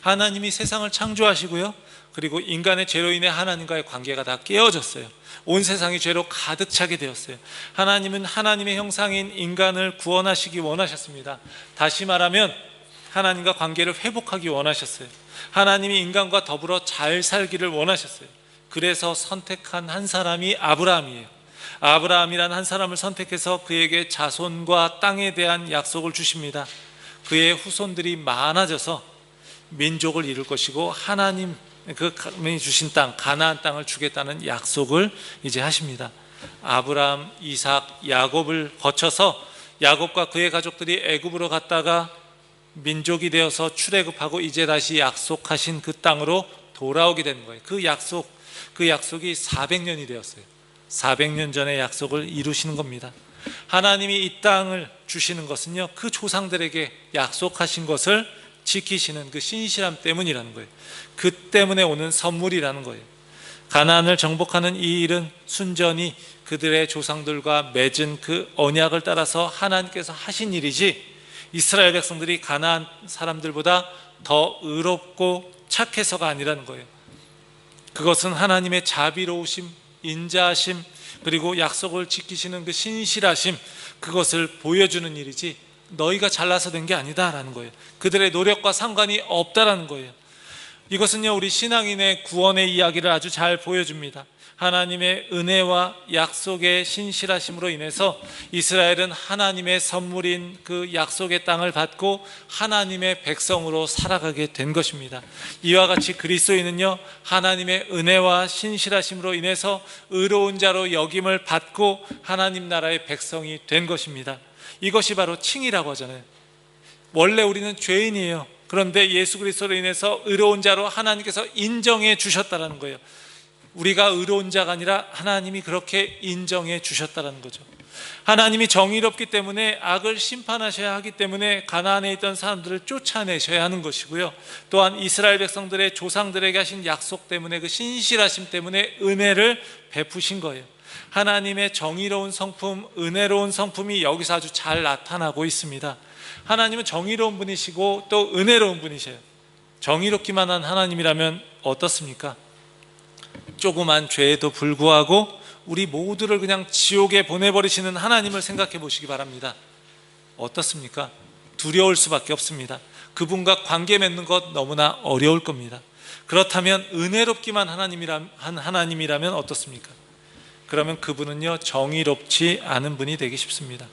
S2: 하나님이 세상을 창조하시고요 그리고 인간의 죄로 인해 하나님과의 관계가 다 깨어졌어요. 온 세상이 죄로 가득 차게 되었어요. 하나님은 하나님의 형상인 인간을 구원하시기 원하셨습니다. 다시 말하면 하나님과 관계를 회복하기 원하셨어요. 하나님이 인간과 더불어 잘 살기를 원하셨어요. 그래서 선택한 한 사람이 아브라함이에요. 아브라함이라는 한 사람을 선택해서 그에게 자손과 땅에 대한 약속을 주십니다. 그의 후손들이 많아져서 민족을 이룰 것이고 하나님 그분이 주신 땅 가나안 땅을 주겠다는 약속을 이제 하십니다. 아브라함, 이삭, 야곱을 거쳐서 야곱과 그의 가족들이 애굽으로 갔다가 민족이 되어서 출애굽하고 이제 다시 약속하신 그 땅으로 돌아오게 되는 거예요. 그 약속이 400년이 되었어요. 400년 전의 약속을 이루시는 겁니다. 하나님이 이 땅을 주시는 것은요, 그 조상들에게 약속하신 것을 지키시는 그 신실함 때문이라는 거예요. 그 때문에 오는 선물이라는 거예요. 가나안을 정복하는 이 일은 순전히 그들의 조상들과 맺은 그 언약을 따라서 하나님께서 하신 일이지, 이스라엘 백성들이 가나안 사람들보다 더 의롭고 착해서가 아니라는 거예요. 그것은 하나님의 자비로우심, 인자하심, 그리고 약속을 지키시는 그 신실하심, 그것을 보여주는 일이지 너희가 잘나서 된 게 아니다라는 거예요. 그들의 노력과 상관이 없다라는 거예요. 이것은요, 우리 신앙인의 구원의 이야기를 아주 잘 보여줍니다. 하나님의 은혜와 약속의 신실하심으로 인해서 이스라엘은 하나님의 선물인 그 약속의 땅을 받고 하나님의 백성으로 살아가게 된 것입니다. 이와 같이 그리스도인은요, 하나님의 은혜와 신실하심으로 인해서 의로운 자로 여김을 받고 하나님 나라의 백성이 된 것입니다. 이것이 바로 칭이라고 하잖아요. 원래 우리는 죄인이에요. 그런데 예수 그리스도로 인해서 의로운 자로 하나님께서 인정해 주셨다는 거예요. 우리가 의로운 자가 아니라 하나님이 그렇게 인정해 주셨다는 거죠. 하나님이 정의롭기 때문에 악을 심판하셔야 하기 때문에 가나안에 있던 사람들을 쫓아내셔야 하는 것이고요, 또한 이스라엘 백성들의 조상들에게 하신 약속 때문에 그 신실하심 때문에 은혜를 베푸신 거예요. 하나님의 정의로운 성품, 은혜로운 성품이 여기서 아주 잘 나타나고 있습니다. 하나님은 정의로운 분이시고 또 은혜로운 분이세요. 정의롭기만 한 하나님이라면 어떻습니까? 조그만 죄에도 불구하고 우리 모두를 그냥 지옥에 보내버리시는 하나님을 생각해 보시기 바랍니다. 어떻습니까? 두려울 수밖에 없습니다. 그분과 관계 맺는 것 너무나 어려울 겁니다. 그렇다면 은혜롭기만 한 하나님이라면 어떻습니까? 그러면 그분은요, 정의롭지 않은 분이 되기 쉽습니다.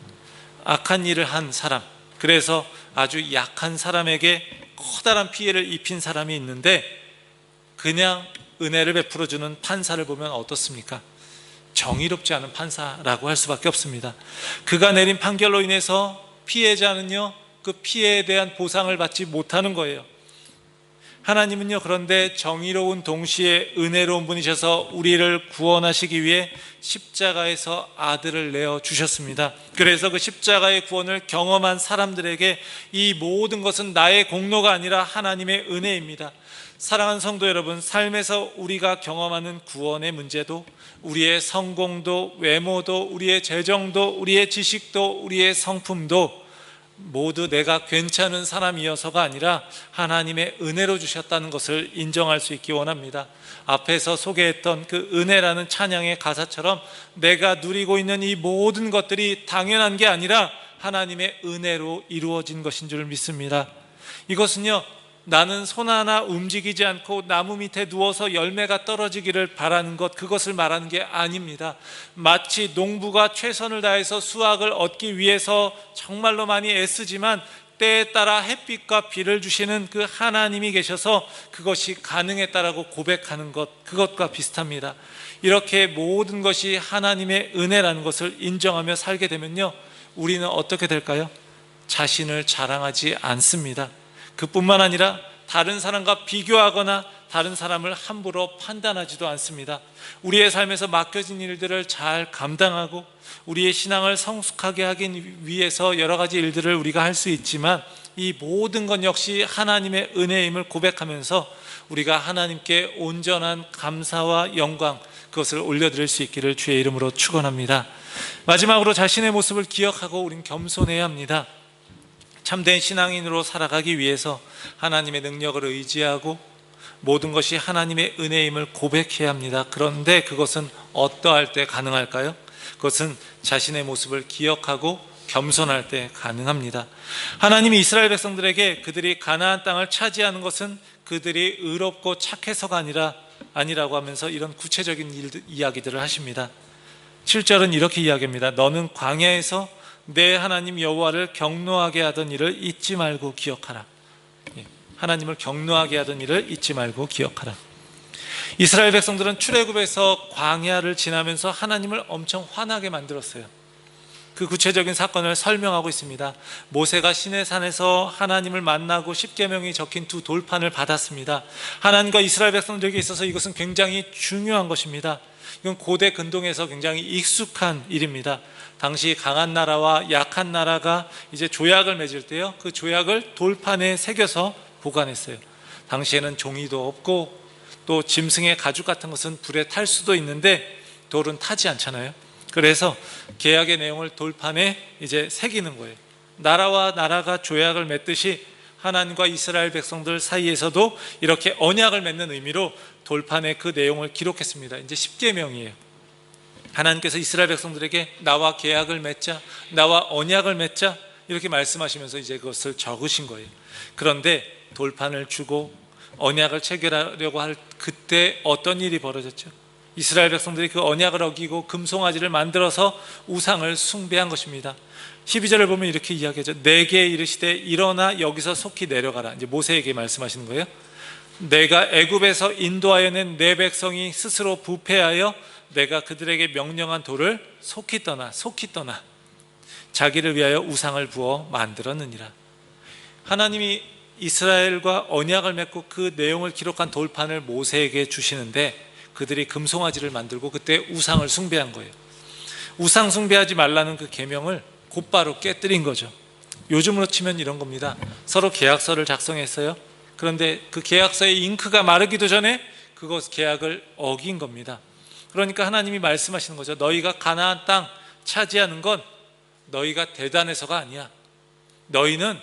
S2: 악한 일을 한 사람, 그래서 아주 약한 사람에게 커다란 피해를 입힌 사람이 있는데 그냥 은혜를 베풀어주는 판사를 보면 어떻습니까? 정의롭지 않은 판사라고 할 수밖에 없습니다. 그가 내린 판결로 인해서 피해자는요, 그 피해에 대한 보상을 받지 못하는 거예요. 하나님은요, 그런데 정의로운 동시에 은혜로운 분이셔서 우리를 구원하시기 위해 십자가에서 아들을 내어 주셨습니다. 그래서 그 십자가의 구원을 경험한 사람들에게 이 모든 것은 나의 공로가 아니라 하나님의 은혜입니다. 사랑하는 성도 여러분, 삶에서 우리가 경험하는 구원의 문제도, 우리의 성공도, 외모도, 우리의 재정도, 우리의 지식도, 우리의 성품도 모두 내가 괜찮은 사람이어서가 아니라 하나님의 은혜로 주셨다는 것을 인정할 수 있기 원합니다. 앞에서 소개했던 그 은혜라는 찬양의 가사처럼 내가 누리고 있는 이 모든 것들이 당연한 게 아니라 하나님의 은혜로 이루어진 것인 줄 믿습니다. 이것은요, 나는 손 하나 움직이지 않고 나무 밑에 누워서 열매가 떨어지기를 바라는 것, 그것을 말하는 게 아닙니다. 마치 농부가 최선을 다해서 수확을 얻기 위해서 정말로 많이 애쓰지만 때에 따라 햇빛과 비를 주시는 그 하나님이 계셔서 그것이 가능했다라고 고백하는 것, 그것과 비슷합니다. 이렇게 모든 것이 하나님의 은혜라는 것을 인정하며 살게 되면요, 우리는 어떻게 될까요? 자신을 자랑하지 않습니다. 그뿐만 아니라 다른 사람과 비교하거나 다른 사람을 함부로 판단하지도 않습니다. 우리의 삶에서 맡겨진 일들을 잘 감당하고 우리의 신앙을 성숙하게 하기 위해서 여러 가지 일들을 우리가 할 수 있지만 이 모든 것 역시 하나님의 은혜임을 고백하면서 우리가 하나님께 온전한 감사와 영광, 그것을 올려드릴 수 있기를 주의 이름으로 축원합니다. 마지막으로 자신의 모습을 기억하고 우린 겸손해야 합니다. 참된 신앙인으로 살아가기 위해서 하나님의 능력을 의지하고 모든 것이 하나님의 은혜임을 고백해야 합니다. 그런데 그것은 어떠할 때 가능할까요? 그것은 자신의 모습을 기억하고 겸손할 때 가능합니다. 하나님이 이스라엘 백성들에게 그들이 가나안 땅을 차지하는 것은 그들이 의롭고 착해서가 아니라 아니라고 하면서 이런 구체적인 이야기들을 하십니다. 7절은 이렇게 이야기합니다. 너는 광야에서 내 하나님 여호와를 경노하게 하던 일을 잊지 말고 기억하라. 하나님을 경노하게 하던 일을 잊지 말고 기억하라. 이스라엘 백성들은 출애굽에서 광야를 지나면서 하나님을 엄청 화나게 만들었어요. 그 구체적인 사건을 설명하고 있습니다. 모세가 시내산에서 하나님을 만나고 십계명이 적힌 두 돌판을 받았습니다. 하나님과 이스라엘 백성들에게 있어서 이것은 굉장히 중요한 것입니다. 이건 고대 근동에서 굉장히 익숙한 일입니다. 당시 강한 나라와 약한 나라가 이제 조약을 맺을 때요, 그 조약을 돌판에 새겨서 보관했어요. 당시에는 종이도 없고 또 짐승의 가죽 같은 것은 불에 탈 수도 있는데 돌은 타지 않잖아요. 그래서 계약의 내용을 돌판에 이제 새기는 거예요. 나라와 나라가 조약을 맺듯이 하나님과 이스라엘 백성들 사이에서도 이렇게 언약을 맺는 의미로 돌판에 그 내용을 기록했습니다. 이제 십계명이에요. 하나님께서 이스라엘 백성들에게 나와 계약을 맺자, 나와 언약을 맺자 이렇게 말씀하시면서 이제 그것을 적으신 거예요. 그런데 돌판을 주고 언약을 체결하려고 할 그때 어떤 일이 벌어졌죠? 이스라엘 백성들이 그 언약을 어기고 금송아지를 만들어서 우상을 숭배한 것입니다. 12절을 보면 이렇게 이야기하죠. 내게 이르시되 일어나 여기서 속히 내려가라. 이제 모세에게 말씀하시는 거예요. 내가 애굽에서 인도하여 낸 내 백성이 스스로 부패하여 내가 그들에게 명령한 돌을 속히 떠나 자기를 위하여 우상을 부어 만들었느니라. 하나님이 이스라엘과 언약을 맺고 그 내용을 기록한 돌판을 모세에게 주시는데 그들이 금송아지를 만들고 그때 우상을 숭배한 거예요. 우상 숭배하지 말라는 그 계명을 곧바로 깨뜨린 거죠. 요즘으로 치면 이런 겁니다. 서로 계약서를 작성했어요. 그런데 그 계약서의 잉크가 마르기도 전에 그것 계약을 어긴 겁니다. 그러니까 하나님이 말씀하시는 거죠. 너희가 가나안 땅 차지하는 건 너희가 대단해서가 아니야. 너희는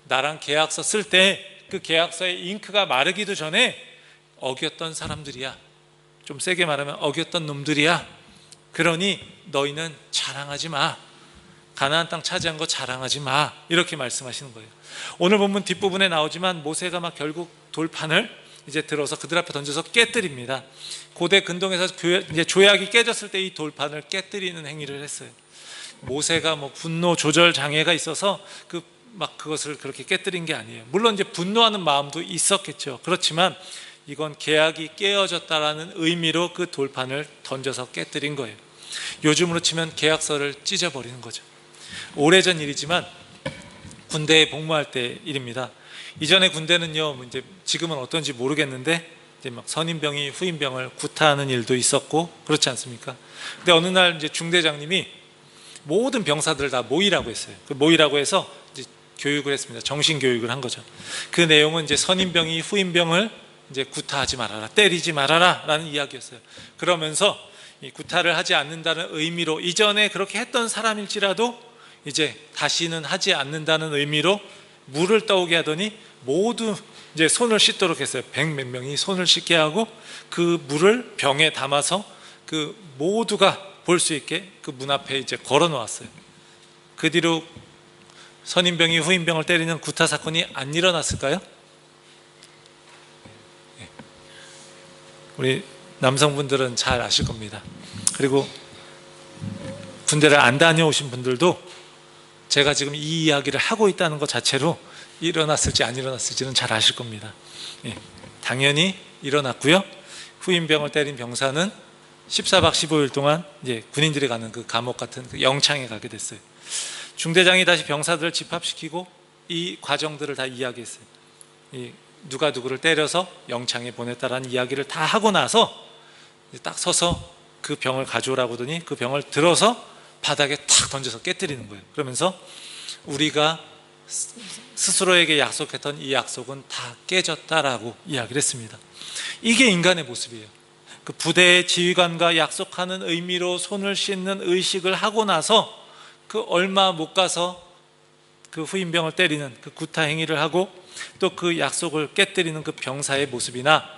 S2: 나랑 계약서 쓸 때 그 계약서의 잉크가 마르기도 전에 어겼던 사람들이야. 좀 세게 말하면 어겼던 놈들이야. 그러니 너희는 자랑하지 마. 가나안 땅 차지한 거 자랑하지 마. 이렇게 말씀하시는 거예요. 오늘 본문 뒷부분에 나오지만 모세가 막 결국 돌판을 이제 들어서 그들 앞에 던져서 깨뜨립니다. 고대 근동에서 이제 조약이 깨졌을 때 이 돌판을 깨뜨리는 행위를 했어요. 모세가 뭐 분노 조절 장애가 있어서 그것을 그렇게 깨뜨린 게 아니에요. 물론 이제 분노하는 마음도 있었겠죠. 그렇지만 이건 계약이 깨어졌다라는 의미로 그 돌판을 던져서 깨뜨린 거예요. 요즘으로 치면 계약서를 찢어버리는 거죠. 오래전 일이지만 군대에 복무할 때 일입니다. 이전에 군대는요, 이제 지금은 어떤지 모르겠는데 이제 막 선임병이 후임병을 구타하는 일도 있었고 그렇지 않습니까? 근데 어느 날 이제 중대장님이 모든 병사들을 다 모이라고 했어요. 그 모이라고 해서 이제 교육을 했습니다. 정신 교육을 한 거죠. 그 내용은 이제 선임병이 후임병을 이제 구타하지 말아라, 때리지 말아라 라는 이야기였어요. 그러면서 이 구타를 하지 않는다는 의미로 이전에 그렇게 했던 사람일지라도 이제 다시는 하지 않는다는 의미로 물을 떠오게 하더니 모두 이제 손을 씻도록 했어요. 100몇 명이 손을 씻게 하고 그 물을 병에 담아서 그 모두가 볼 수 있게 그 문 앞에 이제 걸어 놓았어요. 그 뒤로 선임병이 후임병을 때리는 구타 사건이 안 일어났을까요? 우리 남성분들은 잘 아실 겁니다. 그리고 군대를 안 다녀오신 분들도 제가 지금 이 이야기를 하고 있다는 것 자체로 일어났을지 안 일어났을지는 잘 아실 겁니다. 당연히 일어났고요. 후임병을 때린 병사는 14박 15일 동안 이제 군인들이 가는 그 감옥 같은 그 영창에 가게 됐어요. 중대장이 다시 병사들을 집합시키고 이 과정들을 다 이야기했어요. 누가 누구를 때려서 영창에 보냈다라는 이야기를 다 하고 나서 딱 서서 그 병을 가져오라고 하더니 그 병을 들어서 바닥에 탁 던져서 깨뜨리는 거예요. 그러면서 우리가 스스로에게 약속했던 이 약속은 다 깨졌다라고 이야기를 했습니다. 이게 인간의 모습이에요. 그 부대의 지휘관과 약속하는 의미로 손을 씻는 의식을 하고 나서 그 얼마 못 가서 그 후임병을 때리는 그 구타 행위를 하고 또 그 약속을 깨뜨리는 그 병사의 모습이나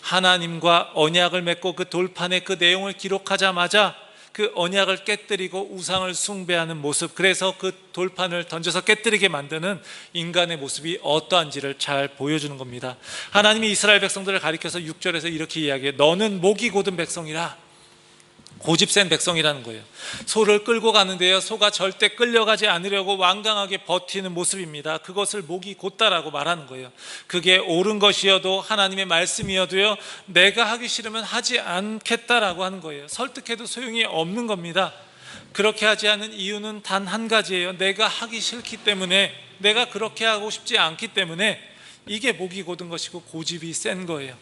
S2: 하나님과 언약을 맺고 그 돌판에 그 내용을 기록하자마자 그 언약을 깨뜨리고 우상을 숭배하는 모습, 그래서 그 돌판을 던져서 깨뜨리게 만드는 인간의 모습이 어떠한지를 잘 보여주는 겁니다. 하나님이 이스라엘 백성들을 가리켜서 6절에서 이렇게 이야기해요. 너는 목이 곧은 백성이라. 고집 센 백성이라는 거예요. 소를 끌고 가는데요, 소가 절대 끌려가지 않으려고 완강하게 버티는 모습입니다. 그것을 목이 곧다라고 말하는 거예요. 그게 옳은 것이어도 하나님의 말씀이어도요, 내가 하기 싫으면 하지 않겠다라고 하는 거예요. 설득해도 소용이 없는 겁니다. 그렇게 하지 않은 이유는 단 한 가지예요. 내가 하기 싫기 때문에, 내가 그렇게 하고 싶지 않기 때문에, 이게 목이 곧은 것이고 고집이 센 거예요.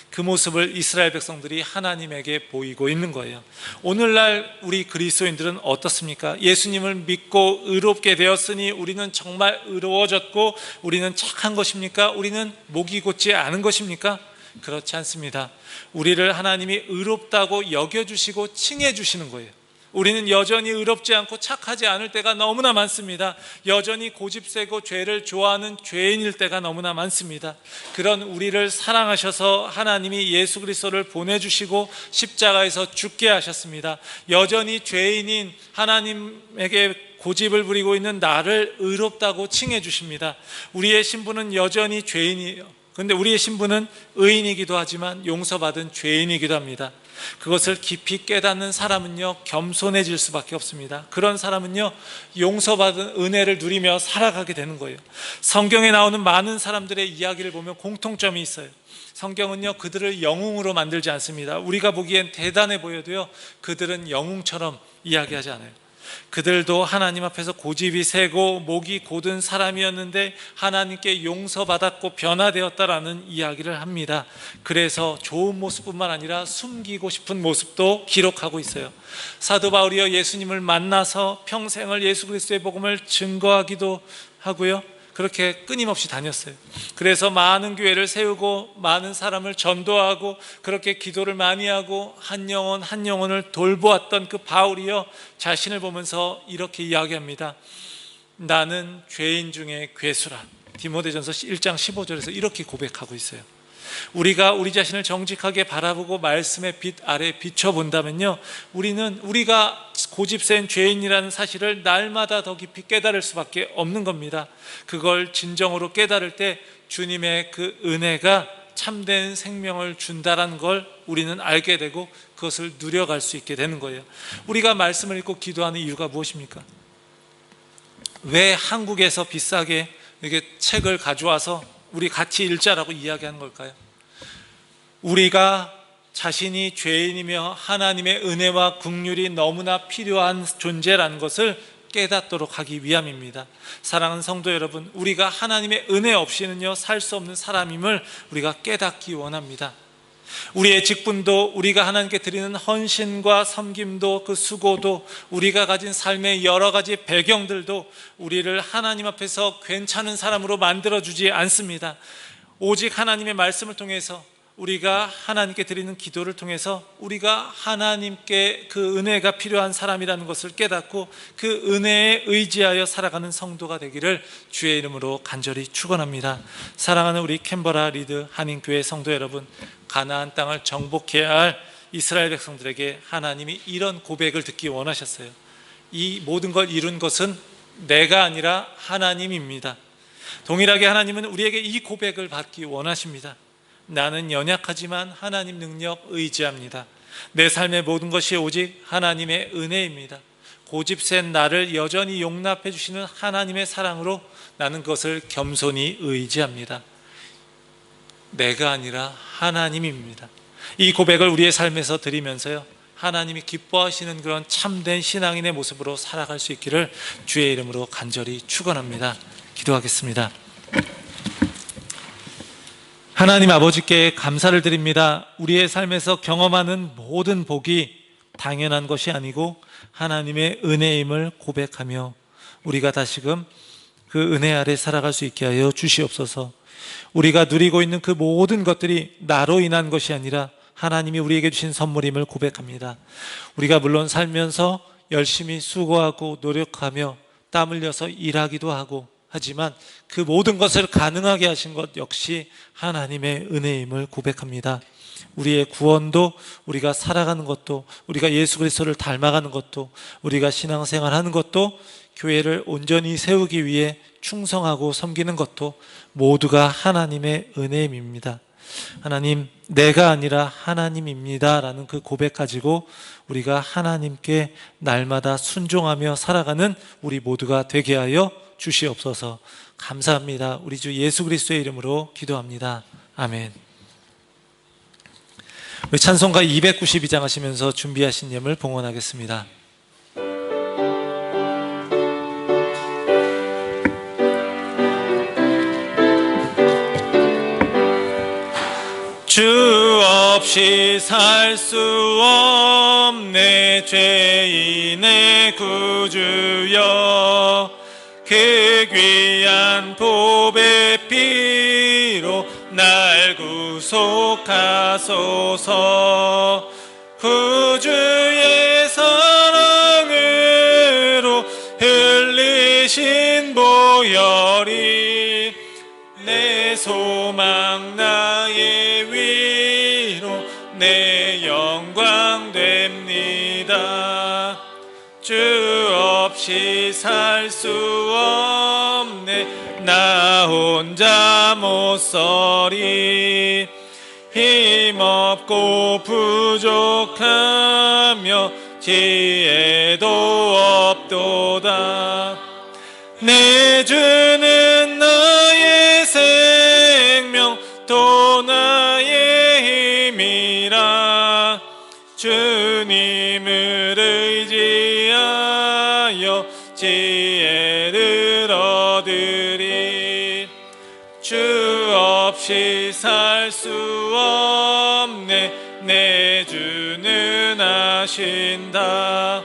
S2: 그 모습을 이스라엘 백성들이 하나님에게 보이고 있는 거예요. 오늘날 우리 그리스도인들은 어떻습니까? 예수님을 믿고 의롭게 되었으니 우리는 정말 의로워졌고 우리는 착한 것입니까? 우리는 목이 곧지 않은 것입니까? 그렇지 않습니다. 우리를 하나님이 의롭다고 여겨주시고 칭해주시는 거예요. 우리는 여전히 의롭지 않고 착하지 않을 때가 너무나 많습니다. 여전히 고집세고 죄를 좋아하는 죄인일 때가 너무나 많습니다. 그런 우리를 사랑하셔서 하나님이 예수 그리스도를 보내주시고 십자가에서 죽게 하셨습니다. 여전히 죄인인 하나님에게 고집을 부리고 있는 나를 의롭다고 칭해 주십니다. 우리의 신분은 여전히 죄인이에요. 그런데 우리의 신분은 의인이기도 하지만 용서받은 죄인이기도 합니다. 그것을 깊이 깨닫는 사람은요, 겸손해질 수밖에 없습니다. 그런 사람은요, 용서받은 은혜를 누리며 살아가게 되는 거예요. 성경에 나오는 많은 사람들의 이야기를 보면 공통점이 있어요. 성경은요, 그들을 영웅으로 만들지 않습니다. 우리가 보기엔 대단해 보여도요, 그들은 영웅처럼 이야기하지 않아요. 그들도 하나님 앞에서 고집이 세고 목이 곧은 사람이었는데 하나님께 용서받았고 변화되었다라는 이야기를 합니다. 그래서 좋은 모습뿐만 아니라 숨기고 싶은 모습도 기록하고 있어요. 사도 바울이요, 예수님을 만나서 평생을 예수 그리스도의 복음을 증거하기도 하고요, 그렇게 끊임없이 다녔어요. 그래서 많은 교회를 세우고 많은 사람을 전도하고 그렇게 기도를 많이 하고 한 영혼 한 영혼을 돌보았던 그 바울이요, 자신을 보면서 이렇게 이야기합니다. 나는 죄인 중에 괴수라. 디모데전서 1장 15절에서 이렇게 고백하고 있어요. 우리가 우리 자신을 정직하게 바라보고 말씀의 빛 아래 비춰본다면요, 우리가 고집센 죄인이라는 사실을 날마다 더 깊이 깨달을 수밖에 없는 겁니다. 그걸 진정으로 깨달을 때 주님의 그 은혜가 참된 생명을 준다는 걸 우리는 알게 되고 그것을 누려갈 수 있게 되는 거예요. 우리가 말씀을 읽고 기도하는 이유가 무엇입니까? 왜 한국에서 비싸게 이렇게 책을 가져와서 우리 같이 읽자라고 이야기하는 걸까요? 우리가 자신이 죄인이며 하나님의 은혜와 긍휼이 너무나 필요한 존재라는 것을 깨닫도록 하기 위함입니다. 사랑하는 성도 여러분, 우리가 하나님의 은혜 없이는요, 살 수 없는 사람임을 우리가 깨닫기 원합니다. 우리의 직분도, 우리가 하나님께 드리는 헌신과 섬김도, 그 수고도, 우리가 가진 삶의 여러 가지 배경들도 우리를 하나님 앞에서 괜찮은 사람으로 만들어주지 않습니다. 오직 하나님의 말씀을 통해서, 우리가 하나님께 드리는 기도를 통해서 우리가 하나님께 그 은혜가 필요한 사람이라는 것을 깨닫고 그 은혜에 의지하여 살아가는 성도가 되기를 주의 이름으로 간절히 축원합니다. 사랑하는 우리 캔버라 리드 한인교회 성도 여러분, 가나안 땅을 정복해야 할 이스라엘 백성들에게 하나님이 이런 고백을 듣기 원하셨어요. 이 모든 걸 이룬 것은 내가 아니라 하나님입니다. 동일하게 하나님은 우리에게 이 고백을 받기 원하십니다. 나는 연약하지만 하나님 능력 의지합니다. 내 삶의 모든 것이 오직 하나님의 은혜입니다. 고집센 나를 여전히 용납해 주시는 하나님의 사랑으로 나는 그것을 겸손히 의지합니다. 내가 아니라 하나님입니다. 이 고백을 우리의 삶에서 드리면서요, 하나님이 기뻐하시는 그런 참된 신앙인의 모습으로 살아갈 수 있기를 주의 이름으로 간절히 축원합니다. 기도하겠습니다. 하나님 아버지께 감사를 드립니다. 우리의 삶에서 경험하는 모든 복이 당연한 것이 아니고 하나님의 은혜임을 고백하며 우리가 다시금 그 은혜 아래 살아갈 수 있게 하여 주시옵소서. 우리가 누리고 있는 그 모든 것들이 나로 인한 것이 아니라 하나님이 우리에게 주신 선물임을 고백합니다. 우리가 물론 살면서 열심히 수고하고 노력하며 땀 흘려서 일하기도 하고 하지만 그 모든 것을 가능하게 하신 것 역시 하나님의 은혜임을 고백합니다. 우리의 구원도, 우리가 살아가는 것도, 우리가 예수 그리스도를 닮아가는 것도, 우리가 신앙생활하는 것도, 교회를 온전히 세우기 위해 충성하고 섬기는 것도 모두가 하나님의 은혜임입니다. 하나님, 내가 아니라 하나님입니다 라는 그 고백 가지고 우리가 하나님께 날마다 순종하며 살아가는 우리 모두가 되게 하여 주시옵소서. 감사합니다. 우리 주 예수 그리스도의 이름으로 기도합니다. 아멘. 우리 찬송가 292장 하시면서 준비하신 예물 봉헌하겠습니다. 주 없이 살 수 없네 죄인의 구주여, 그 귀한 보배 피로 날 구속하소서. 구주의 사랑으로 흘리신 보혈이 내 소망 나의 위로 내 영광 됩니다. 주 없이 살 수 없네 나 혼자 못 서리. 힘없고 부족하며 지혜도 없도다. 내 주는 나의 생명 또 나의 힘이라. 주님을 의지하여 지혜를 얻으리. 주 없이 살 수 없네 내 주는 아신다.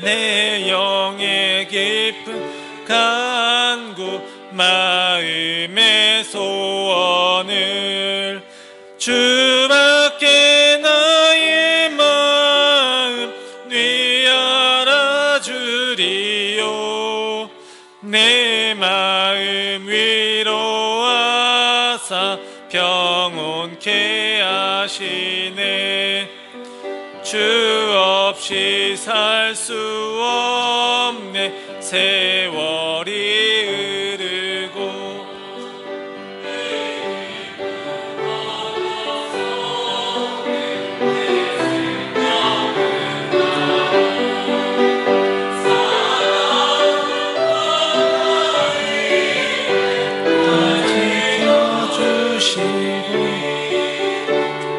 S2: 내 영의 깊은 간구 마음의 소원을 주밖에 나의 마음 네 알아주리요. 내 마음 위로하사 평온케 하시네. 주 없이 살 수 없네 세월이 흐르고.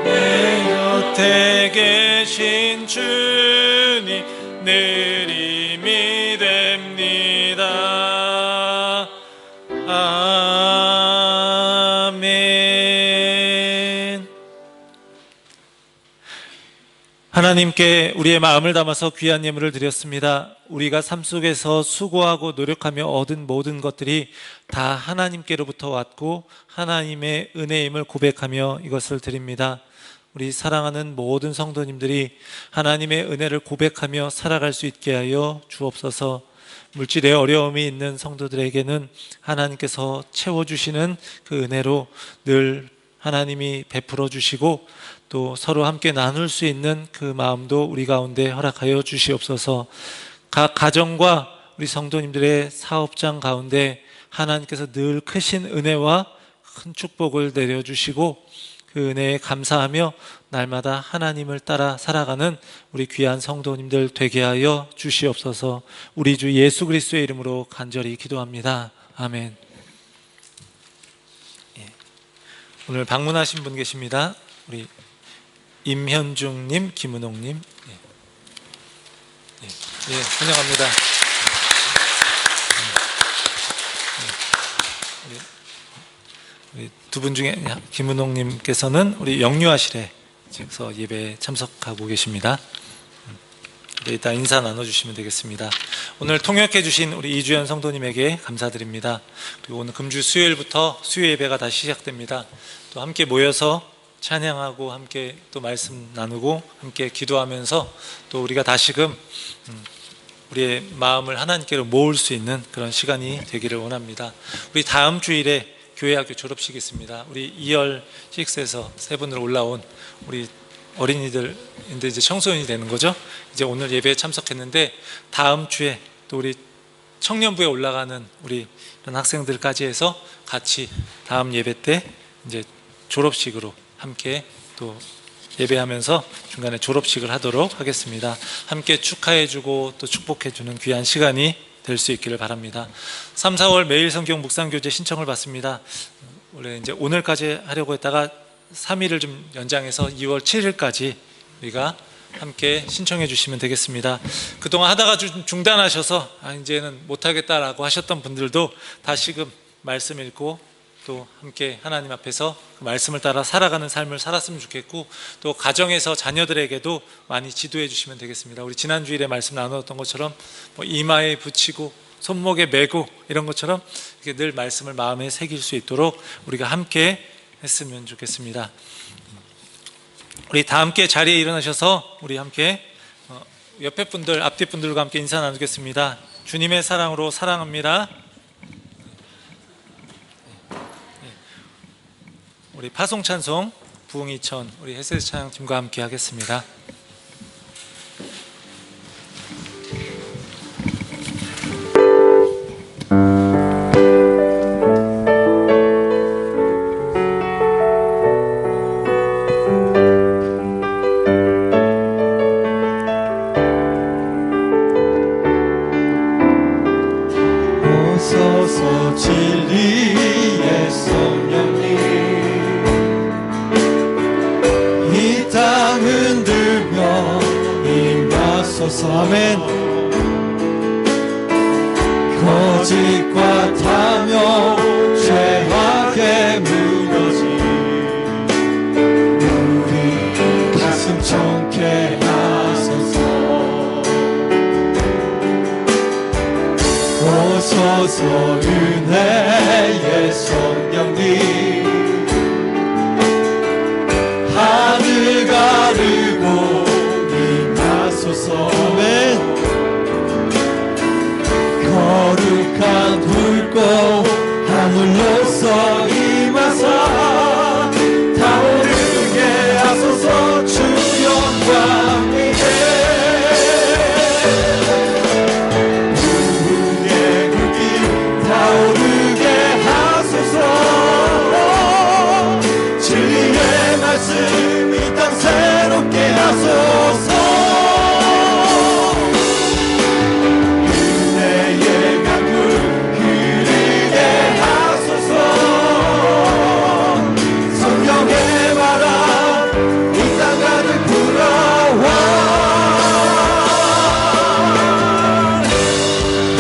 S2: 내 곁에 계신 주님 늘 힘이 됩니다. 아멘. 하나님께 우리의 마음을 담아서 귀한 예물을 드렸습니다. 우리가 삶 속에서 수고하고 노력하며 얻은 모든 것들이 다 하나님께로부터 왔고 하나님의 은혜임을 고백하며 이것을 드립니다. 우리 사랑하는 모든 성도님들이 하나님의 은혜를 고백하며 살아갈 수 있게 하여 주옵소서. 물질의 어려움이 있는 성도들에게는 하나님께서 채워주시는 그 은혜로 늘 하나님이 베풀어 주시고 또 서로 함께 나눌 수 있는 그 마음도 우리 가운데 허락하여 주시옵소서. 각 가정과 우리 성도님들의 사업장 가운데 하나님께서 늘 크신 은혜와 큰 축복을 내려주시고 그 은혜에 감사하며 날마다 하나님을 따라 살아가는 우리 귀한 성도님들 되게 하여 주시옵소서. 우리 주 예수 그리스도의 이름으로 간절히 기도합니다. 아멘. 오늘 방문하신 분 계십니다. 우리 임현중님, 김은옥님, 환영합니다. 우리 두 분 중에 김은옥님께서는 우리 영유아실에 지금서 예배에 참석하고 계십니다. 이따 인사 나눠주시면 되겠습니다. 오늘 통역해 주신 우리 이주연 성도님에게 감사드립니다. 그리고 오늘 금주 수요일부터 수요 예배가 다시 시작됩니다. 또 함께 모여서 찬양하고 함께 또 말씀 나누고 함께 기도하면서 또 우리가 다시금 우리의 마음을 하나님께로 모을 수 있는 그런 시간이 되기를 원합니다. 우리 다음 주일에 교회학교 졸업식이 있습니다. 우리 2열 6에서 세 분으로 올라온 우리 어린이들인데 이제 청소년이 되는 거죠. 이제 오늘 예배에 참석했는데 다음 주에 또 우리 청년부에 올라가는 우리 이런 학생들까지 해서 같이 다음 예배 때 이제 졸업식으로 함께 또 예배하면서 중간에 졸업식을 하도록 하겠습니다. 함께 축하해주고 또 축복해주는 귀한 시간이 될 수 있기를 바랍니다. 3, 4월 매일 성경 묵상교재 신청을 받습니다. 원래 이제 오늘까지 하려고 했다가 3일을 좀 연장해서 2월 7일까지 우리가 함께 신청해 주시면 되겠습니다. 그동안 하다가 좀 중단하셔서 이제는 못하겠다라고 하셨던 분들도 다시금 말씀 읽고 또 함께 하나님 앞에서 그 말씀을 따라 살아가는 삶을 살았으면 좋겠고, 또 가정에서 자녀들에게도 많이 지도해 주시면 되겠습니다. 우리 지난 주일에 말씀 나누었던 것처럼 뭐 이마에 붙이고 손목에 메고 이런 것처럼 이렇게 늘 말씀을 마음에 새길 수 있도록 우리가 함께 했으면 좋겠습니다. 우리 다 함께 자리에 일어나셔서 우리 함께 옆에 분들, 앞뒤 분들과 함께 인사 나누겠습니다. 주님의 사랑으로 사랑합니다. 우리 파송 찬송 부흥이천 우리 헤세드 찬양팀과 함께 하겠습니다.
S1: 오소서 진리의 성령님 이 땅 흔들며 임하소서. 아멘. 거짓과 탐욕 죄악에 무너진 우리 가슴 청케 하소서. 오소서 은혜의 성령님 하늘 가르고 임하소서. 아멘. 거룩한 불꽃 하늘로서 임하사 타오르게 하소서. 주 영광 위에 부흥의 불길 타오르게 하소서. 진리의 말씀 이 땅 새롭게 하소서. 은혜의 강물 흐르게 하소서. 성령의 바람 이 땅 가득 불어와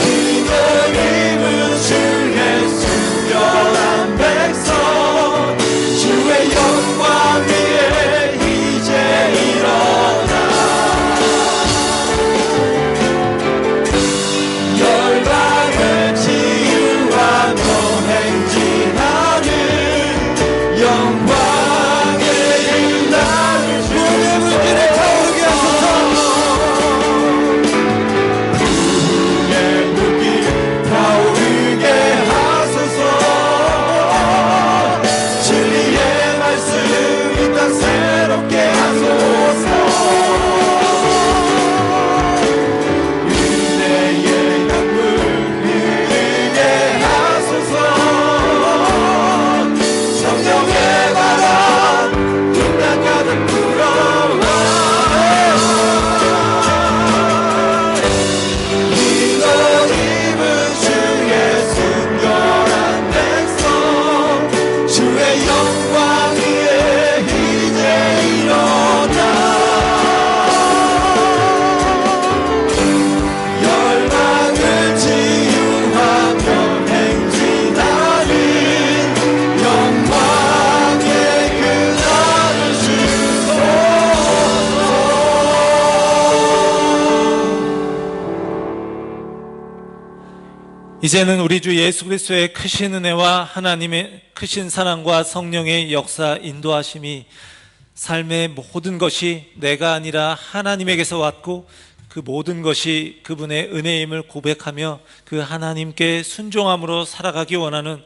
S1: 이걸 입은 주의 순결한 백성 주의 영광 위에 이제 일어나 열방을 치유하며 행진하는 영광의 유다를 주의 물길에 타오르게 하소서. 부흥의 물길 타오르게 하소서. 진리의 말씀 이 땅 새롭게 하소서. 은혜의 강물 흐르게 하소서. 성령의 바람 이 땅 가득 불어와 이걸 입은 주의 순결한 백성 주의 영광 위에 이제 일어나 열방을 치유하며 행진하는 영광의 그날을 주소서.
S2: 이제는 우리 주 예수 그리스도의 크신 은혜와 하나님의 크신 사랑과 성령의 역사 인도하심이 삶의 모든 것이 내가 아니라 하나님에게서 왔고 그 그 모든 것이 그분의 은혜임을 고백하며 그 하나님께 순종함으로 살아가기 원하는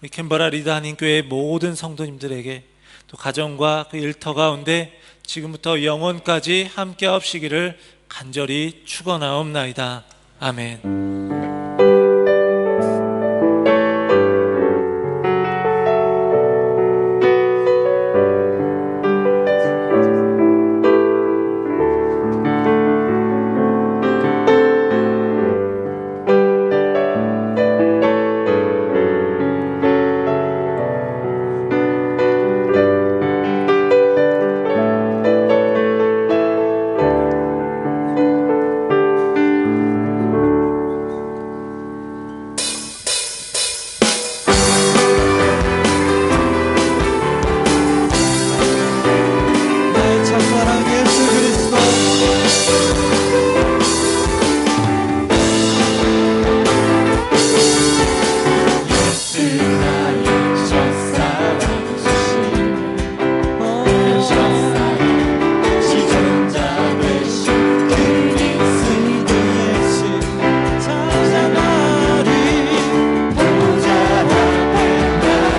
S2: 우리 캔버라 리더하님 교회 모든 성도님들에게 또 가정과 그 일터 가운데 지금부터 영원까지 함께 하옵시기를 간절히 축원하옵나이다. 아멘.